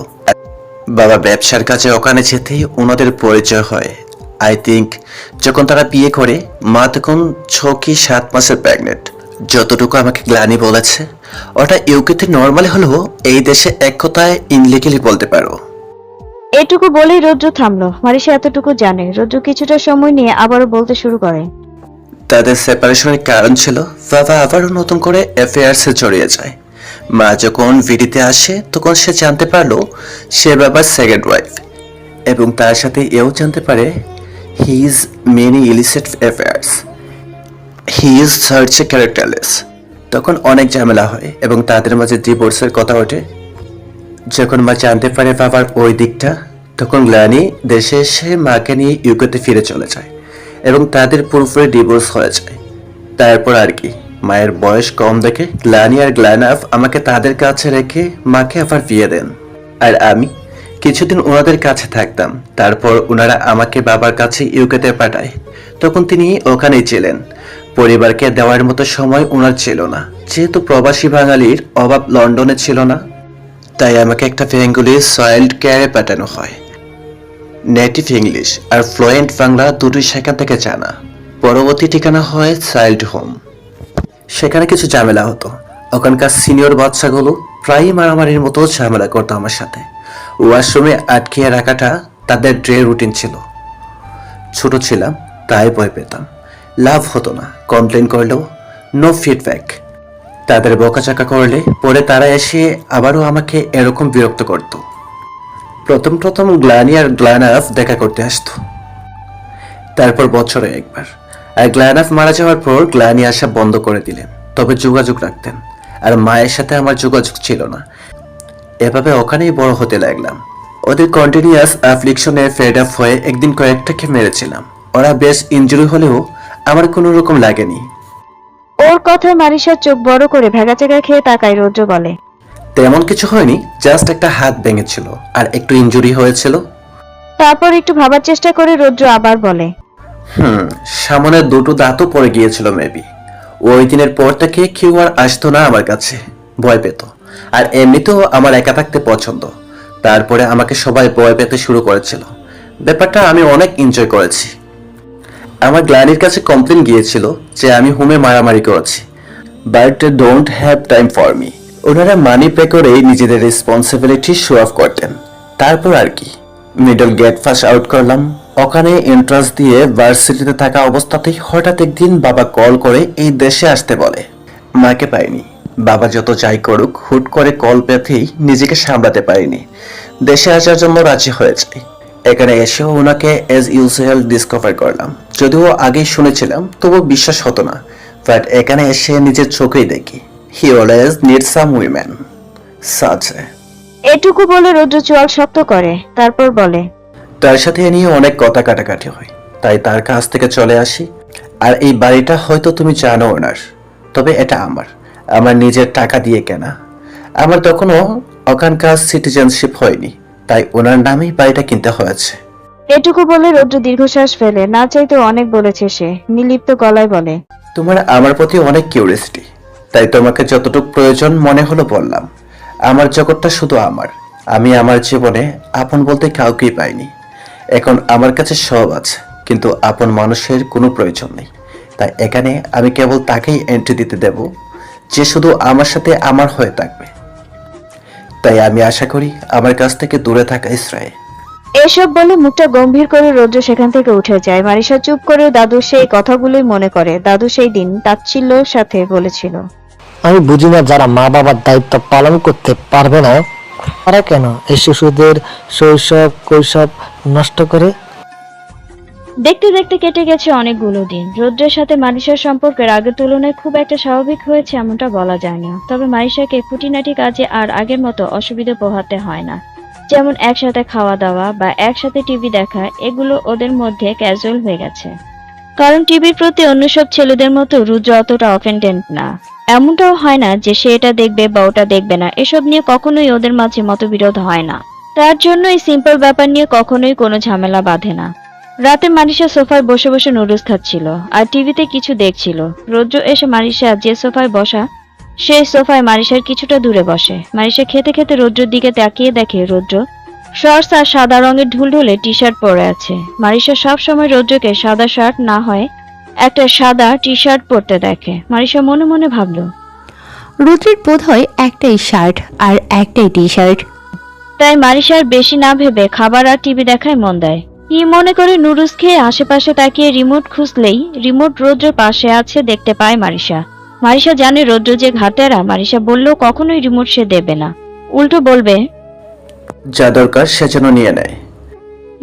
বাবা ব্যবসার কাজে ওখানে যেতেই ওনাদের পরিচয় হয়। আই থিঙ্ক যখন তারা বিয়ে করে মা তখন 6 কি 7 মাসের প্রেগনেন্ট। যতটুকু আমাকে গ্লানি বলেছে, ওটা ইউকেতে নর্মালি হলেও এই দেশে এক কথায় ইনলিগালি বলতে পারো। এটুকু বলেই রৌদ্র থামলো। মারিশা এতটুকু জানে। রৌদ্র কিছুটা সময় নিয়ে আবারও বলতে শুরু করে, তাদের সেপারেশনের কারণ ছিল বাবা আবারও নতুন করে অ্যাফেয়ার্সে জড়িয়ে যায়। মা যখন ভিডিতে আসে তখন সে জানতে পারলো সে বাবার সেকেন্ড ওয়াইফ, এবং তার সাথে এও জানতে পারে he is many illicit affairs. He is search A characterless. তখন অনেক ঝামেলা হয় এবং তাদের মাঝে ডিভোর্সের কথা ওঠে। যখন মা জানতে পারে বাবার ওই দিকটা, তখন গ্লানি দেশে এসে মাকে নিয়ে ইউকেতে ফিরে চলে যায় এবং তাদের পুরোপুরি ডিভোর্স হয়ে যায়। তারপর আর কি, মায়ের বয়স কম দেখে গ্লানি আর গ্ল্যানাফ আমাকে তাদের কাছে রেখে মাকে আবার বিয়ে দেন। আর আমি কিছুদিন ওনাদের কাছে থাকতাম। তারপর ওনারা আমাকে বাবার কাছে ইউকেতে পাঠায়। তখন তিনি ওখানেই ছিলেন। পরিবারকে দেওয়ার মতো সময় ওনার ছিল না, যেহেতু প্রবাসী বাঙালির অভাব লন্ডনে ছিল না। তাই আমাকে একটা বেঙ্গলি সয়েলড কেয়ারে পাঠানো হয়। নেটিভ ইংলিশ আর ফ্লুয়েন্ট বাংলা দুটোই সেখান থেকে জানা। পরবর্তী ঠিকানা হয় চাইল্ড হোম। সেখানে কিছু ঝামেলা হতো। ওখানকার সিনিয়র বাচ্চাগুলো প্রায়ই মারামারির মতো ঝামেলা করতো আমার সাথে। ওয়াশরুমে আটকিয়ে রাখাটা তাদের ডে রুটিন ছিল। ছোট ছিলাম তাই ভয় পেতাম। লাভ হতো না, কমপ্লেন করলেও নো ফিডব্যাক। তাদের বকাচাকা করলে পরে তারা এসে আবারও আমাকে এরকম বিরক্ত করত। প্রথম প্রথম গ্লানি আর গ্ল্যানাফ দেখা করতে আসতো, তারপর বছরে একবার। আর গ্ল্যানাফ মারা যাওয়ার পর গ্লানি আসা বন্ধ করে দিলেন, তবে যোগাযোগ রাখতেন। আর মায়ের সাথে আমার যোগাযোগ ছিল না। এভাবে ওখানেই বড় হতে লাগলাম। ওদের কন্টিনিউয়াস অ্যাফ্লিকশনে ফেড আপ হয়ে একদিন কয়েকটাকে মেরেছিলাম। ওরা বেশ ইনজুরি হলেও আমার কোনো রকম লাগেনি। ওর কথায় মারিশার চোখ বড় করে ভেগাচেকা খেয়ে তাকায়। রৌদ্র বলে, তেমন কিছু হয়নি, জাস্ট একটা হাত ভেঙেছিল আর একটু ইনজুরি হয়েছিল। তারপর একটু ভাবার চেষ্টা করে রৌদ্র আবার বলে, সামনে দুটো দাঁতও পড়ে গিয়েছিল মেবি। ওই দিনের পর থেকে কেউ আর আসতো না আমার কাছে, ভয় পেত। আর এমনিতেও আমার একা থাকতে পছন্দ। তারপরে আমাকে সবাই ভয় পেতে শুরু করেছিল। ব্যাপারটা আমি অনেক এনজয় করেছি। আমার গ্লানির কাছে কমপ্লেন গিয়েছিল যে আমি হোমে মারামারি করেছি, but don't have time for me. ওনারা মানি পে করে নিজেদের রেসপন্সিবিলিটি শো অফ করতেন। তারপর আর কি, মিডল গেট ফার্স্ট আউট করলাম। ওখানে এন্ট্রান্স দিয়ে ভার্সিটিতে থাকা অবস্থাতেই হঠাৎ একদিন বাবা কল করে এই দেশে আসতে বলে। মাকে পাইনি। বাবা যত যাই করুক, হুট করে কল পেতেই নিজেকে সামলাতে পারিনি, দেশে আসার জন্য রাজি হয়ে যাই। এখানে এসেও ওনাকে এজ ইউজুয়াল ডিসকভার করলাম। যদিও আগেই শুনেছিলাম, তবু বিশ্বাস হতো না। বাট এখানে এসে নিজের চোখেই দেখি, he always need some women such. এটুকু বলে রৌদ্র চোয়াল শক্ত করে, তারপর বলে, তার সাথে এ নিয়ে অনেক কথা কাটাকাটি হয়, তাই তার কাছ থেকে চলে আসি। আর এই বাড়িটা হয়তো তুমি জানো ওনার, তবে এটা আমার নিজের টাকা দিয়ে কেনা। আমার তখনও ওখানকার সিটিজেনশিপ হয়নি, তাই ওনার নামেই বাড়িটা কিনতে হয়েছে। এটুকু বলে রৌদ্র দীর্ঘশ্বাস ফেলে, না চাইতে অনেক বলেছে সে, নির্লিপ্ত গলায় বলে, তোমার আমার প্রতি অনেক কিউরিয়াসিটি, তাই তোমাকে যতটুকু প্রয়োজন মনে হলো বললাম। আমার জগৎটা শুধু আমি আমার জীবনে আপন বলতে কাউকেই পাইনি। এখন আমার কাছে সব আছে, কিন্তু আপন মানুষের কোনো প্রয়োজন নেই। তাই এখানে আমি কেবল তাকেই এন্ট্রি দিতে দেব যে শুধু আমার সাথে আমার হয়ে থাকবে। তাই আমি আশা করি আমার কাছ থেকে দূরে থাকা শ্রেয়। এসব বলে মুখটা গম্ভীর করে রৌদ্র সেখান থেকে উঠে যায়। মারিসা চুপ করে দাদু সেই কথাগুলোই মনে করে। দাদু সেই দিন তাচ্ছিল্যের সাথে বলেছিল, আমি বুঝি না, যারা মা বাবার দায়িত্ব পালন করতে পারবে না তারা কেন এই শিশুদের শৈশব কৈশব নষ্ট করে। দেখতে দেখতে কেটে গেছে অনেকগুলো দিন। রৌদ্রের সাথে মারিসার সম্পর্কের আগের তুলনায় খুব একটা স্বাভাবিক হয়েছে এমনটা বলা যায় না। তবে মারিসাকে খুঁটিনাটি কাজে আর আগের মতো অসুবিধা পোহাতে হয় না। যেমন একসাথে খাওয়া দাওয়া বা একসাথে টিভি দেখা, এগুলো ওদের মধ্যে ক্যাজুয়াল হয়ে গেছে। কারণ টিভির প্রতি অন্য সব ছেলেদের মতো রুদ্র অতটা অফেন্ডেন্ট না। এমনটাও হয় না যে সে এটা দেখবে বা ওটা দেখবে না, এসব নিয়ে কখনোই ওদের মাঝে মতবিরোধ হয় না। তার জন্য এই সিম্পল ব্যাপার নিয়ে কখনোই কোনো ঝামেলা বাঁধে না। রাতে মারিসা সোফায় বসে বসে নুডলস খাচ্ছিল আর টিভিতে কিছু দেখছিল। রৌদ্র এসে মারিসা যে সোফায় বসা, সেই সোফায় মারিসার কিছুটা দূরে বসে। মারিসা খেতে খেতে রৌদ্রের দিকে তাকিয়ে দেখে রৌদ্র শর্টস আর সাদা রঙের ঢুলঢুলে টি শার্ট পরে আছে। মারিসা সব সময় রৌদ্রকে সাদা শার্ট না হয় একটা সাদা টি শার্ট পরতে দেখে। মারিসা মনে মনে ভাবল, রুদ্রের বোধ হয় একটাই শার্ট আর একটাই টি শার্ট। তাই মারিসার বেশি না ভেবে খাবার আর টিভি দেখায় মন দেয়। কি মনে করে নুডলস খেয়ে আশেপাশে তাকিয়ে রিমোট খুঁজলেই রিমোট রৌদ্রের পাশে আছে দেখতে পায় মারিসা। মারিসা জানে রৌদ্র যে ঘাটেরা, মারিসা বললেও কখনোই রিমোট সে দেবে না, উল্টো বলবে যা দরকার সে যেন নিয়ে নেয়।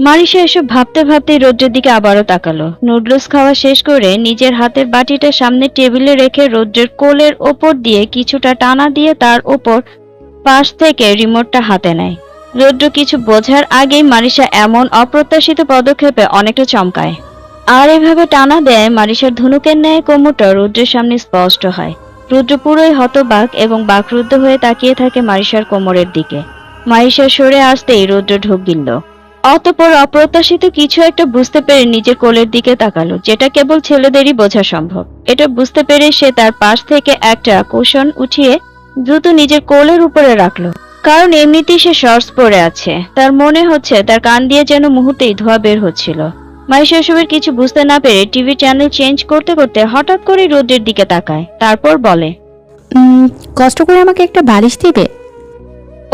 মারিসা এসব ভাবতে ভাবতেই রৌদ্রের দিকে আবারও তাকালো। নুডলস খাওয়া শেষ করে নিজের হাতের বাটিটা সামনে টেবিলে রেখে রৌদ্রের কোলের ওপর দিয়ে কিছুটা টানা দিয়ে তার ওপর পাশ থেকে রিমোটটা হাতে নেয়। রৌদ্র কিছু বোঝার আগেই মারিসা এমন অপ্রত্যাশিত পদক্ষেপে অনেকটা চমকায়। আর এভাবে টানা দেয় মারিসার ধনুকের ন্যায় কোমরটা রৌদ্রের সামনে স্পষ্ট হয়। রৌদ্র পুরোই হতবাক এবং বাকরুদ্ধ হয়ে তাকিয়ে থাকে মারিসার কোমরের দিকে। মারিসা সরে আসতেই রৌদ্র ঢোক গিলল। অতঃপর অপ্রত্যাশিত কিছু একটা বুঝতে পেরে নিজের কোলের দিকে তাকালো, যেটা কেবল ছেলেদেরই বোঝা সম্ভব। এটা বুঝতে পেরে সে তার পাশ থেকে একটা কুশন উঠিয়ে দ্রুত নিজের কোলের উপরে রাখলো। কারণ এমনিতেই সে শর্টস পরে আছে। তার মনে হচ্ছে তার কান দিয়ে যেন মুহূর্তেই ধোঁয়া বের হচ্ছিল। মারিসা এসবের কিছু বুঝতে না পেরে টিভি চ্যানেল চেঞ্জ করতে করতে হঠাৎ করে রৌদ্রের দিকে তাকায়, তারপর বলে, কষ্ট করে আমাকে একটা বালিশ দিবে?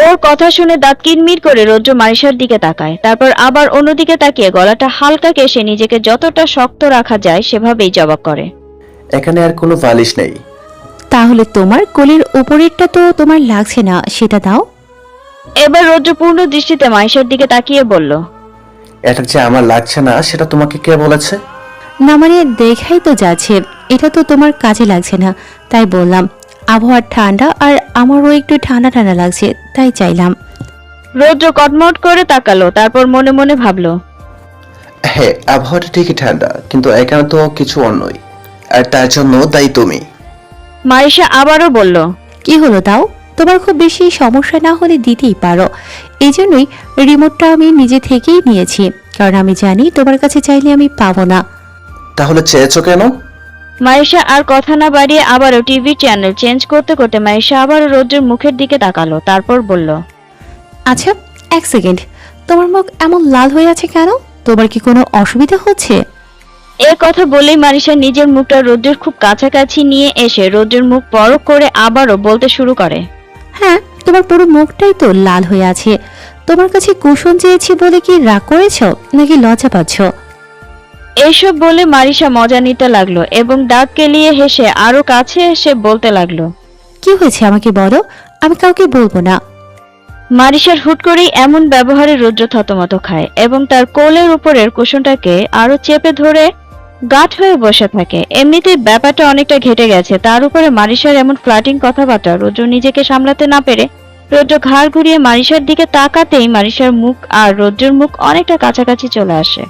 ওর কথা শুনে দাঁত কিরমির করে রৌদ্র মারিসার দিকে তাকায়, তারপর আবার অন্যদিকে তাকিয়ে গলাটা হালকা কেশে নিজেকে যতটা শক্ত রাখা যায় সেভাবেই জবাব করে, এখানে আর কোনো বালিশ নেই। তাহলে তোমার কোলের উপরেরটা তো তোমার লাগছে না, সেটা দাও। এবার রৌদ্র পূর্ণ দৃষ্টিতে মারিসার দিকে তাকিয়ে বলল, এটা যে আমার লাগছে না সেটা তোমাকে কে বলেছে? না মানে দেখাই তো যাচ্ছে এটা তো তোমার কাজে লাগছে না, তাই বললাম। আবহাওয়া ঠান্ডা আর আমারও একটু ঠান্ডা ঠান্ডা লাগছে, তাই চাইলাম। রৌদ্র কটমট করে তাকালো, তারপর মনে মনে ভাবলো, হ্যাঁ, আবহাওয়াটা ঠিকই ঠান্ডা, কিন্তু এখানে তো কিছু অন্যই, আর তার জন্য দায়ী তুমি। মারিসা আবারও বলল, কি হলো দাও, তোমার খুব বেশি সমস্যা না হলে দিতেই পারো। এই জন্যই রিমোটটা আমি নিজে থেকেই নিয়েছি, কারণ আমি জানি তোমার কাছে চাইলে আমি পাবো না। তাহলে চেয়েছো কেন? মারিসা আর কথা না বাড়িয়ে আবারও টিভি চ্যানেল চেঞ্জ করতে করতে মারিসা আবারও রৌদ্রের মুখের দিকে তাকালো, তারপর বলল, আচ্ছা এক সেকেন্ড, তোমার মুখ এমন লাল হয়ে আছে কেন? তোমার কি কোনো অসুবিধা হচ্ছে? এ কথা বলেই মারিসা নিজের মুখটা রৌদ্রের খুব কাছাকাছি নিয়ে এসে রৌদ্রের মুখ পরখ করে আবারও বলতে শুরু করে, হ্যাঁ, তোমার পুরো মুখটাই তো লাল হয়ে আছে। তোমার কাছে কুশন চেয়েছি বলে কি রাগ করেছ নাকি লজ্জা পাচ্ছ? এইসব বলে মারিশা মজা নিতে লাগলো এবং দাঁত কেলিয়ে হেসে আরো কাছে এসে বলতে লাগলো। কি হয়েছে আমাকে বলো, আমি কাউকে বলবো না। মারিশার হুট করেই এমন ব্যবহারে রুদ্র থতমত খায় এবং তার কোলের উপরের কুশনটাকে আরো চেপে ধরে গাঁট হয়ে বসে থাকে। এমনিতেই ব্যাপারটা অনেকটা ঘেটে গেছে, তার উপরে মারিশার এমন ফ্লার্টিং কথাবার্তা। রুদ্র নিজেকে সামলাতে না পেরে রুদ্র ঘাড় ঘুরিয়ে মারিশার দিকে তাকাতেই মারিশার মুখ আর রুদ্রের মুখ অনেকটা কাছাকাছি চলে আসে।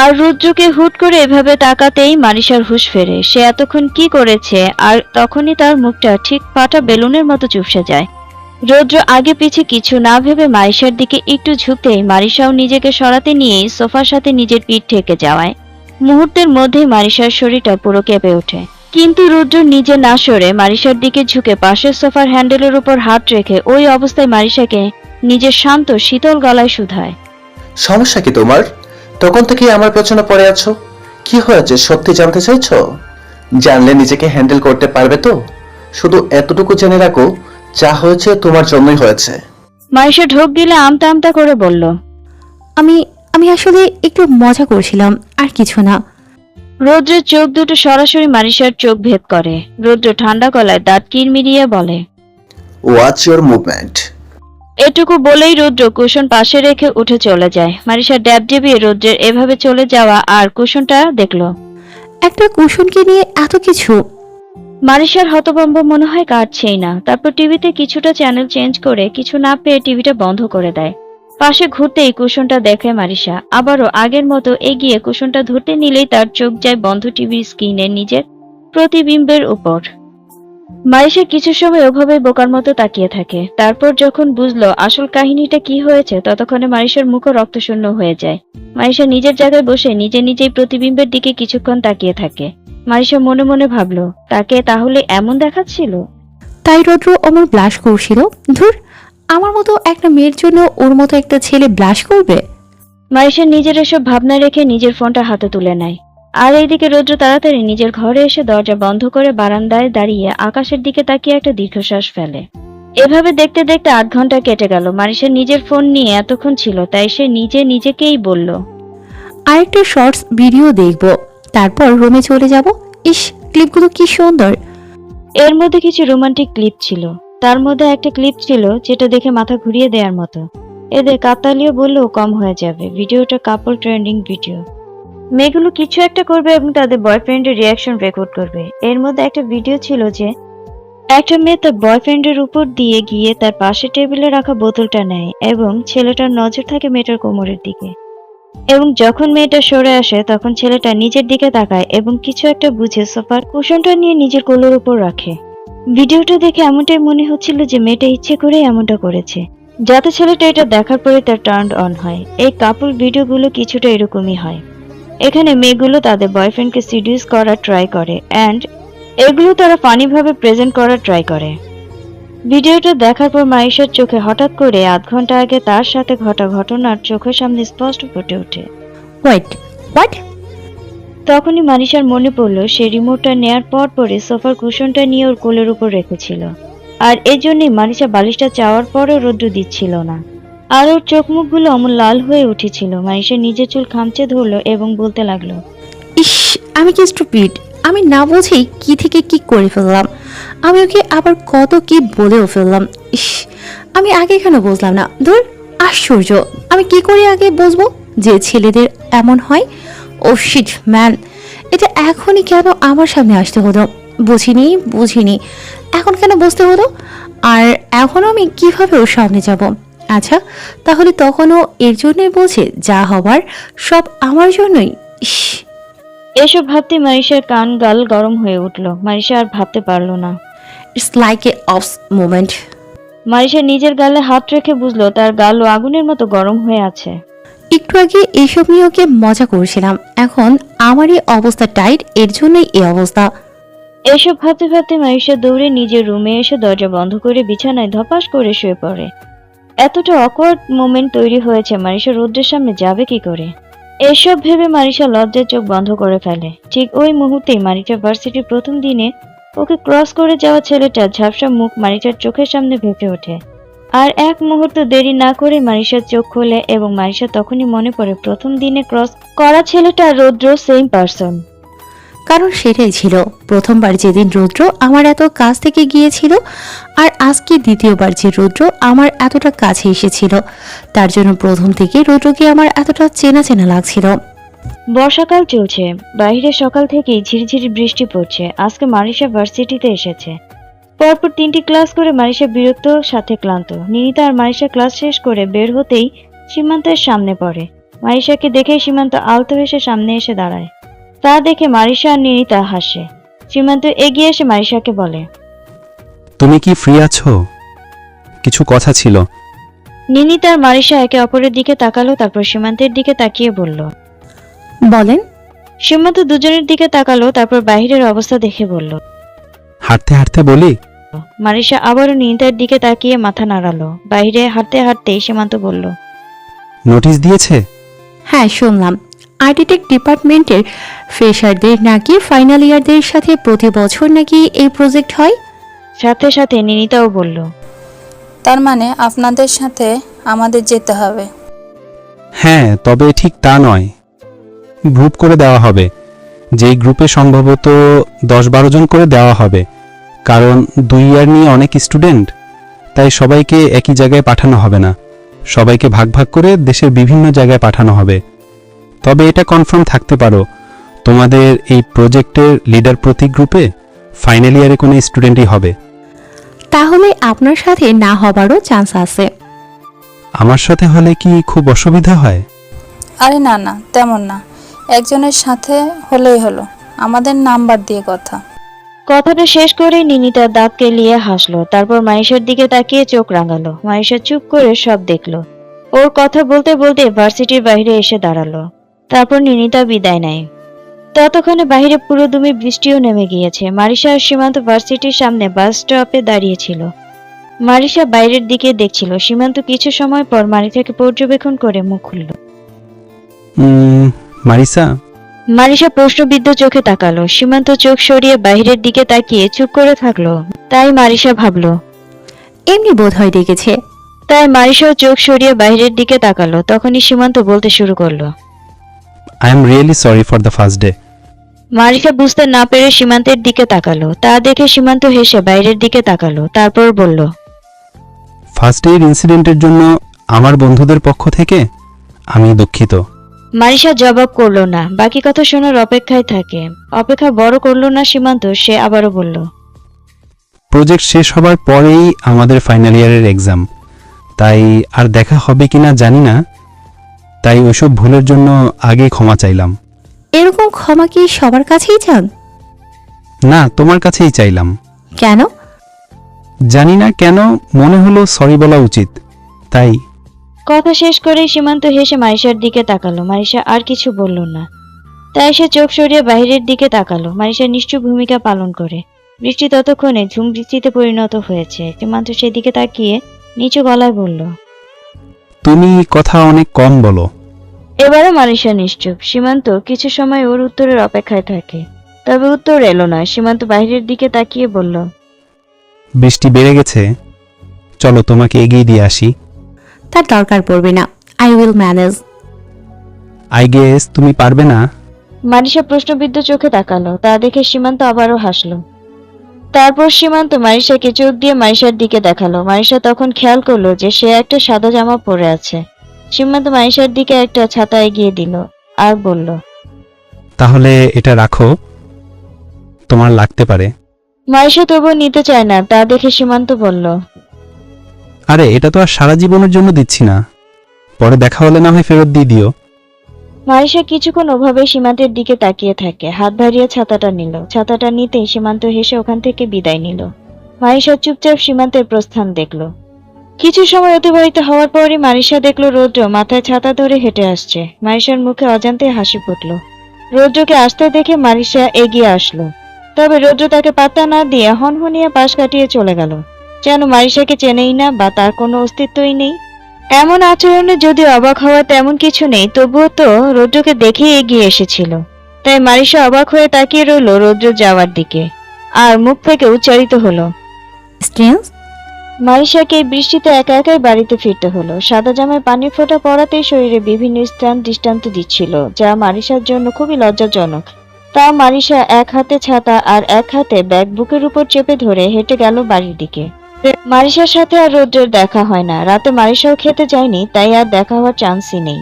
আর রুদ্রকে হুট করে এভাবে তাকাতেই মারিশার হুঁশ ফেরে। সে এতক্ষণ কি করেছে, আর তখনই তার মুখটা ঠিক ফাটা বেলুনের মতো চুপসে যায়। রৌদ্র আগে পিছে কিছু না ভেবে মারিশার দিকে একটু ঝুঁকতেই মারিশাও নিজেকে সরাতে নিয়েই সোফার সাথে নিজের পিঠ ঠেকে যাওয়ায় মুহূর্তের মধ্যেই মারিশার শরীরটা পুরো কেঁপে ওঠে। কিন্তু রুদ্র নিজে না সরে মারিশার দিকে ঝুঁকে পাশের সোফার হ্যান্ডেলের উপর হাত রেখে ওই অবস্থায় মারিশাকে নিজের শান্ত শীতল গলায় শুধায়। সমস্যা কি তোমার? তখন থেকে আমার পেছনে পড়ে আছো। কি হয়েছে সত্যি জানতে চাইছো? জানলে নিজেকে হ্যান্ডেল করতে পারবে তো? শুধু এতটুকু জেনে রাখো, যা হয়েছে তোমার জন্যই হয়েছে। মারিশা ঢোক গিলে আমতা আমতা করে বলল। আমি আমি আসলে একটু মজা করছিলাম, আর কিছু না। রৌদ্রের চোখ দুটো সরাসরি মারিশার চোখ ভেদ করে। রৌদ্র ঠান্ডা গলায় দাঁত কিরমিরিয়ে বলে, ওয়াচ ইউর মুভমেন্ট। এটুকু বলেই রুদ্র কুশন পাশে রেখে উঠে চলে যায়। মারিশা ড্যাব ডেবিয়ে রুদ্রের এভাবে চলে যাওয়া আর কুশনটা দেখলো। একটা কুশনকে নিয়ে এত কিছু। মারিশার হতভম্ব মনে হয় কাটছেই না। তারপর টিভিতে কিছুটা চ্যানেল চেঞ্জ করে কিছু না পেয়ে টিভিটা বন্ধ করে দেয়। পাশে ঘুরতেই কুশনটা দেখে মারিশা। আবারও আগের মতো এগিয়ে কুশনটা ধরতে নিলেই তার চোখ যায় বন্ধ টিভির স্ক্রিনে নিজের প্রতিবিম্বের উপর। মারিশা কিছু সময় ওভাবে বোকার মতো তাকিয়ে থাকে। তারপর যখন বুঝলো আসল কাহিনীটা কি হয়েছে, ততক্ষণে মারিশার মুখও রক্তশূন্য হয়ে যায়। মারিশা নিজের জায়গায় বসে নিজে নিজেই প্রতিবিম্বের দিকে কিছুক্ষণ তাকিয়ে থাকে। মারিশা মনে মনে ভাবলো, তাকে তাহলে এমন দেখাচ্ছিল। তাই রৌদ্র অমর ব্লাশ করছিল। ধুর, আমার মতো একটা মেয়ের জন্য ওর মতো একটা ছেলে ব্লাশ করবে? মারিশা নিজের এসব ভাবনা রেখে নিজের ফোনটা হাতে তুলে নেয়। আর এইদিকে রৌদ্র তাড়াতাড়ি নিজের ঘরে এসে দরজা বন্ধ করে বারান্দায় দাঁড়িয়ে আকাশের দিকে তাকিয়ে একটা দীর্ঘশ্বাস ফেলে। এভাবে দেখতে দেখতে 8 ঘন্টা কেটে গেল। মারিশা নিজের ফোন নিয়ে এতক্ষণ ছিল, তাই সে নিজেকেই বলল, আরেকটা শর্টস ভিডিও দেখবো, তারপর রুমে চলে যাব। ইস, ক্লিপগুলো কি সুন্দর। এর মধ্যে কিছু রোমান্টিক ক্লিপ ছিল। তার মধ্যে একটা ক্লিপ ছিল যেটা দেখে মাথা ঘুরিয়ে দেওয়ার মতো। এদের কাতালিও বললেও কম হয়ে যাবে। ভিডিওটা কাপল ট্রেন্ডিং ভিডিও। মেয়েগুলো কিছু একটা করবে এবং তাদের বয়ফ্রেন্ডের রিয়াকশন রেকর্ড করবে। এর মধ্যে একটা ভিডিও ছিল যে একটা মেয়ে তার বয়ফ্রেন্ডের উপর দিয়ে গিয়ে তার পাশে টেবিলে রাখা বোতলটা নেয় এবং ছেলেটার নজর থাকে মেয়েটার কোমরের দিকে। এবং যখন মেয়েটা সরে আসে তখন ছেলেটা নিজের দিকে তাকায় এবং কিছু একটা বুঝে সোফার কুশনটা নিয়ে নিজের কোলের উপর রাখে। ভিডিওটা দেখে এমনটাই মনে হচ্ছিল যে মেয়েটা ইচ্ছে করে এমনটা করেছে, যাতে ছেলেটা এটা দেখার পরে তার টার্ন অন হয়। এই কাপল ভিডিওগুলো কিছুটা এরকমই হয়। এখানে মেয়েগুলো তাদের বয়ফ্রেন্ডকে সিডিউস করার ট্রাই করে এন্ড এগুলো তারা ফানি ভাবে প্রেজেন্ট করার ট্রাই করে। ভিডিওটা দেখার পর মারিশার চোখে হঠাৎ করে 8 ঘন্টা আগে তার সাথে ঘটা ঘটনার চোখের সামনে স্পষ্ট ফুটে ওঠে। হোয়াট? তখনই মারিশার মনে পড়ল সে রিমোটটা নেয়ার পরই সোফার কুশনটা নিয়ে ওর কোলের উপর রেখেছিল। আর এজন্যই মারিশা বালিশটা চাওয়ার পরেও রৌদ্র দিচ্ছিল না। আর ওর চোখ মুখগুলো অমন লাল হয়ে উঠেছিল। মারিশা নিজের চুল খামচে ধরলো এবং বলতে লাগলো, ইস, আমি কি স্টুপিড। আমি না বুঝেই কি থেকে কি করে ফেললাম। আমি ওকে আবার কত কি বলেও ফেললাম। ইস, আমি আগে কেন বুঝলাম না? ধুর, আশ্চর্য। আমি কি করে আগে বুঝবো যে ছেলেদের এমন হয়? ও শিট ম্যান, এটা এখনই কেন আমার সামনে আসতে হলো? বুঝিনি, এখন কেন বুঝতে হলো? আর এখন আমি কিভাবে ওর সামনে যাব? আচ্ছা, তাহলে তখনও এর জন্যই বলছে যা হবার সব আমার জন্যই। ইস, এসব ভাবতে মারিশার কান গাল গরম হয়ে উঠল। মারিশা আর ভাবতে পারলো না। It's like a of moment. Marisha নিজের গালে হাত রেখে বুঝলো তার গালও আগুনের মতো গরম হয়ে আছে। একটু আগে এইসব নিয়ে ওকে মজা করছিলাম, এখন আমারই অবস্থা টাইট, এর জন্যই এই অবস্থা। এসব ভাবতে ভাবতে মারিশা দৌড়ে নিজের রুমে এসে দরজা বন্ধ করে বিছানায় ধপাস করে শুয়ে পড়ে। এতটা অকওয়ার্ড মোমেন্ট তৈরি হয়েছে, মারিশা রৌদ্রের সামনে যাবে কি করে? এসব ভেবে মারিশা লজ্জায় চোখ বন্ধ করে ফেলে। ঠিক ওই মুহূর্তেই মারিশা ভার্সিটির প্রথম দিনে ওকে ক্রস করে যাওয়া ছেলেটার ঝাপসা মুখ মারিশার চোখের সামনে ভেসে ওঠে। আর এক মুহূর্ত দেরি না করে মারিশার চোখ খোলে এবং মারিশা তখনই মনে পড়ে প্রথম দিনে ক্রস করা ছেলেটা রৌদ্র সেম পারসন। কারণ সেটাই ছিল প্রথমবার যেদিন রৌদ্র আমার এত কাছ থেকে গিয়েছিল, আর আজকে দ্বিতীয়বার যে রৌদ্র আমার এতটা কাছে এসেছিল, তার জন্য প্রথম থেকে রৌদ্রকে আমার এতটা চেনা চেনা লাগছিল। বর্ষাকাল চলছে, বাইরে সকাল থেকেই ঝিরিঝিরি বৃষ্টি পড়ছে। আজকে মারিশা ভার্সিটিতে এসেছে। পরপর 3টি ক্লাস করে মারিশা বিরক্ত সাথে ক্লান্ত। নিনিতা আর মারিশা ক্লাস শেষ করে বের হতেই সীমান্তের সামনে পড়ে। মারিশাকে দেখে সীমান্ত আলতো হেসে সামনে এসে দাঁড়ায়। তা দেখে মারিশা আর নিনিতা হাসে। সীমান্ত এগিয়ে এসে মারিশাকে বলে, তুমি কি ফ্রি আছো? কিছু কথা ছিল। নিনিতা আর মারিশা একে অপরের দিকে তাকালো, তারপর সীমান্তের দিকে তাকিয়ে বলল। বলেন। সীমান্ত দুজনের দিকে তাকালো, তারপর বাহিরের অবস্থা দেখে বলল। হাঁটতে হাঁটতে বলি। মারিশা আবারও নিনিতার দিকে তাকিয়ে মাথা নাড়ালো। বাইরে হাঁটতে হাঁটতেই সীমান্ত বলল, নোটিশ দিয়েছে? হ্যাঁ, শুনলাম আর্কিটেক্ট ডিপার্টমেন্টের ফ্রেশারদের নাকি ফাইনাল ইয়ারদের সাথে প্রতি বছর নাকি এই প্রজেক্ট হয়। সাথে সাথে নিনিতাও বলল, তার মানে আপনাদের সাথে আমাদের যেতে হবে। হ্যাঁ, তবে ঠিক তা নয়। গ্রুপ করে দেওয়া হবে। যেই গ্রুপে সম্ভবত 10-12 জন করে দেওয়া হবে, কারণ 2 ইয়ার নিয়ে অনেক স্টুডেন্ট, তাই সবাইকে একই জায়গায় পাঠানো হবে না। সবাইকে ভাগ ভাগ করে দেশের বিভিন্ন জায়গায় পাঠানো হবে। তবে এটা কনফার্ম থাকতে পারো, তোমাদের এই প্রজেক্টের লিডার প্রতি গ্রুপে ফাইনাল ইয়ারে কোনো স্টুডেন্টই হবে। তাহলে আপনার সাথে না হবারও চান্স আছে। আমার সাথে হলে কি খুব অসুবিধা হয়? আরে না না, তেমন না। একজনের সাথে হলেই হলো, আমাদের নাম্বার দিয়ে কথা। কথাটা শেষ করে নিনিতা দাঁত কেলিয়ে হাসলো। তারপর মারিশার দিকে তাকিয়ে চোখ রাঙালো। মারিশা চুপ করে সব দেখলো। ওর কথা বলতে বলতে ভার্সিটির বাইরে এসে দাঁড়ালো। তারপর নিনিতা বিদায় নেয়। ততক্ষণে বাইরে পুরোদমে বৃষ্টিও নেমে গিয়েছে। মারিশা আর সীমান্ত ভার্সিটির সামনে বাস স্টপে দাঁড়িয়েছিল। মারিশা বাইরের দিকে দেখছিল। সীমান্ত কিছু সময় পর মারিশাকে পর্যবেক্ষণ করে মুখ খুলল। মারিসা? মারিশা প্রশ্নবিদ্ধ চোখে তাকালো। সীমান্ত চোখ সরিয়ে বাইরের দিকে তাকিয়ে চুপ করে থাকলো। তাই মারিশা ভাবলো, এমনি বোধ হয় ডেকেছে। তাই মারিশাও চোখ সরিয়ে বাইরের দিকে তাকালো। তখনই সীমান্ত বলতে শুরু করলো। I am really sorry for the first day. Marisha বুঝতে না পেরে সীমান্তের দিকে তাকালো। তা দেখে সীমান্ত হেসে বাইরের দিকে তাকালো। তারপর বলল, ফার্স্ট ডে ইনসিডেন্টের জন্য আমার বন্ধুদের পক্ষ থেকে আমি দুঃখিত। মারিশা জবাব করলো না। বাকি কথা শোনার অপেক্ষায় থাকে। অপেক্ষা বড় করলো না সীমান্ত। সে আবারও বলল, প্রজেক্ট শেষ হবার পরেই আমাদের ফাইনাল ইয়ারের এক্সাম, তাই আর দেখা হবে কিনা জানি না। তাই ওইসব ভুলের জন্য আগেই ক্ষমা চাইলাম। এরকম ক্ষমা কি সবার কাছেই চান? না, তোমার কাছেই চাইলাম। কেন? জানি না কেন মনে হলো সরি বলা উচিত, তাই। কথা শেষ করেই সীমান্ত হেসে মারিশার দিকে তাকালো। মারিশা আর কিছু বলল না। তাই সে চোখ সরিয়ে বাইরের দিকে তাকালো। মারিশা নিশ্চুপ ভূমিকা পালন করে। বৃষ্টি ততক্ষণে ঝুম বৃষ্টিতে পরিণত হয়েছে। সীমান্ত সেদিকে তাকিয়ে নিচু গলায় বলল, তুমি কথা অনেক কম বলো। এবারে মারিশা নিশ্চুপ। সীমান্ত কিছু সময় ওর উত্তরের অপেক্ষায় থাকে। তবে উত্তর এলো না। সীমান্ত বাইরের দিকে তাকিয়ে বলল, বৃষ্টি বেড়ে গেছে, চলো তোমাকে এগিয়ে দিয়ে আসি। তার দরকার পড়বে না, I will manage. I guess তুমি পারবে না। মারিশা প্রশ্নবিদ্ধ চোখে তাকালো। তা দেখে সীমান্ত আবারও হাসলো। তারপর সীমান্ত মারিশাকে চোখ দিয়ে মারিশার দিকে দেখালো। মারিশা তখন খেয়াল করলো যে সে একটা সাদা জামা পরে আছে। সীমান্ত মারিশার দিকে একটা ছাতা এগিয়ে দিল আর বলল, তাহলে এটা রাখো, তোমার লাগতে পারে। মারিশা তবুও নিতে চায় না। তা দেখে সীমান্ত বলল, আরে এটা তো আর সারা জীবনের জন্য দিচ্ছি না, পরে দেখা হলে না হয় ফেরত দিয়ে দিও। মারিশা কিছুক্ষণ ওভাবে সীমান্তের দিকে তাকিয়ে থাকে। হাত বাড়িয়ে ছাতাটা নিল। ছাতাটা নিতেই সীমান্ত হেসে ওখান থেকে বিদায় নিল। মারিশা চুপচাপ সীমান্তের প্রস্থান দেখলো। কিছু সময় অতিবাহিত হওয়ার পরই মারিশা দেখলো রৌদ্র মাথায় ছাতা ধরে হেঁটে আসছে। মারিশার মুখে অজান্তে হাসি ফুটল। রৌদ্রকে আসতে দেখে মারিশা এগিয়ে আসলো। তবে রৌদ্র তাকে পাত্তা না দিয়ে হনহনিয়ে পাশ কাটিয়ে চলে গেল। যেন মারিশাকে চেনেই না বা তার কোনো অস্তিত্বই নেই। এমন আচরণে যদিও অবাক হওয়ার তেমন কিছু নেই, তবুও তো রৌদ্রকে দেখেই এগিয়ে এসেছিল। তাই মারিশা অবাক হয়ে তাকিয়ে রইল রৌদ্র যাওয়ার দিকে। আর মুখ থেকে উচ্চারিত হলো, স্ট্রেঞ্জ। মারিশাকে এই বৃষ্টিতে একা একাই বাড়িতে ফিরতে হলো। সাদা জামায় পানির ফোঁটা পড়াতেই শরীরে বিভিন্ন স্থান দৃষ্টান্ত দিচ্ছিল, যা মারিশার জন্য খুবই লজ্জাজনক। তাও মারিশা এক হাতে ছাতা আর এক হাতে ব্যাগ বুকের উপর চেপে ধরে হেঁটে গেল বাড়ির দিকে। মারিশার সাথে আর রৌদ্রের দেখা হয় না। রাতে মারিশাও খেতে যায়নি, তাই আর দেখা হওয়ার চান্সই নেই।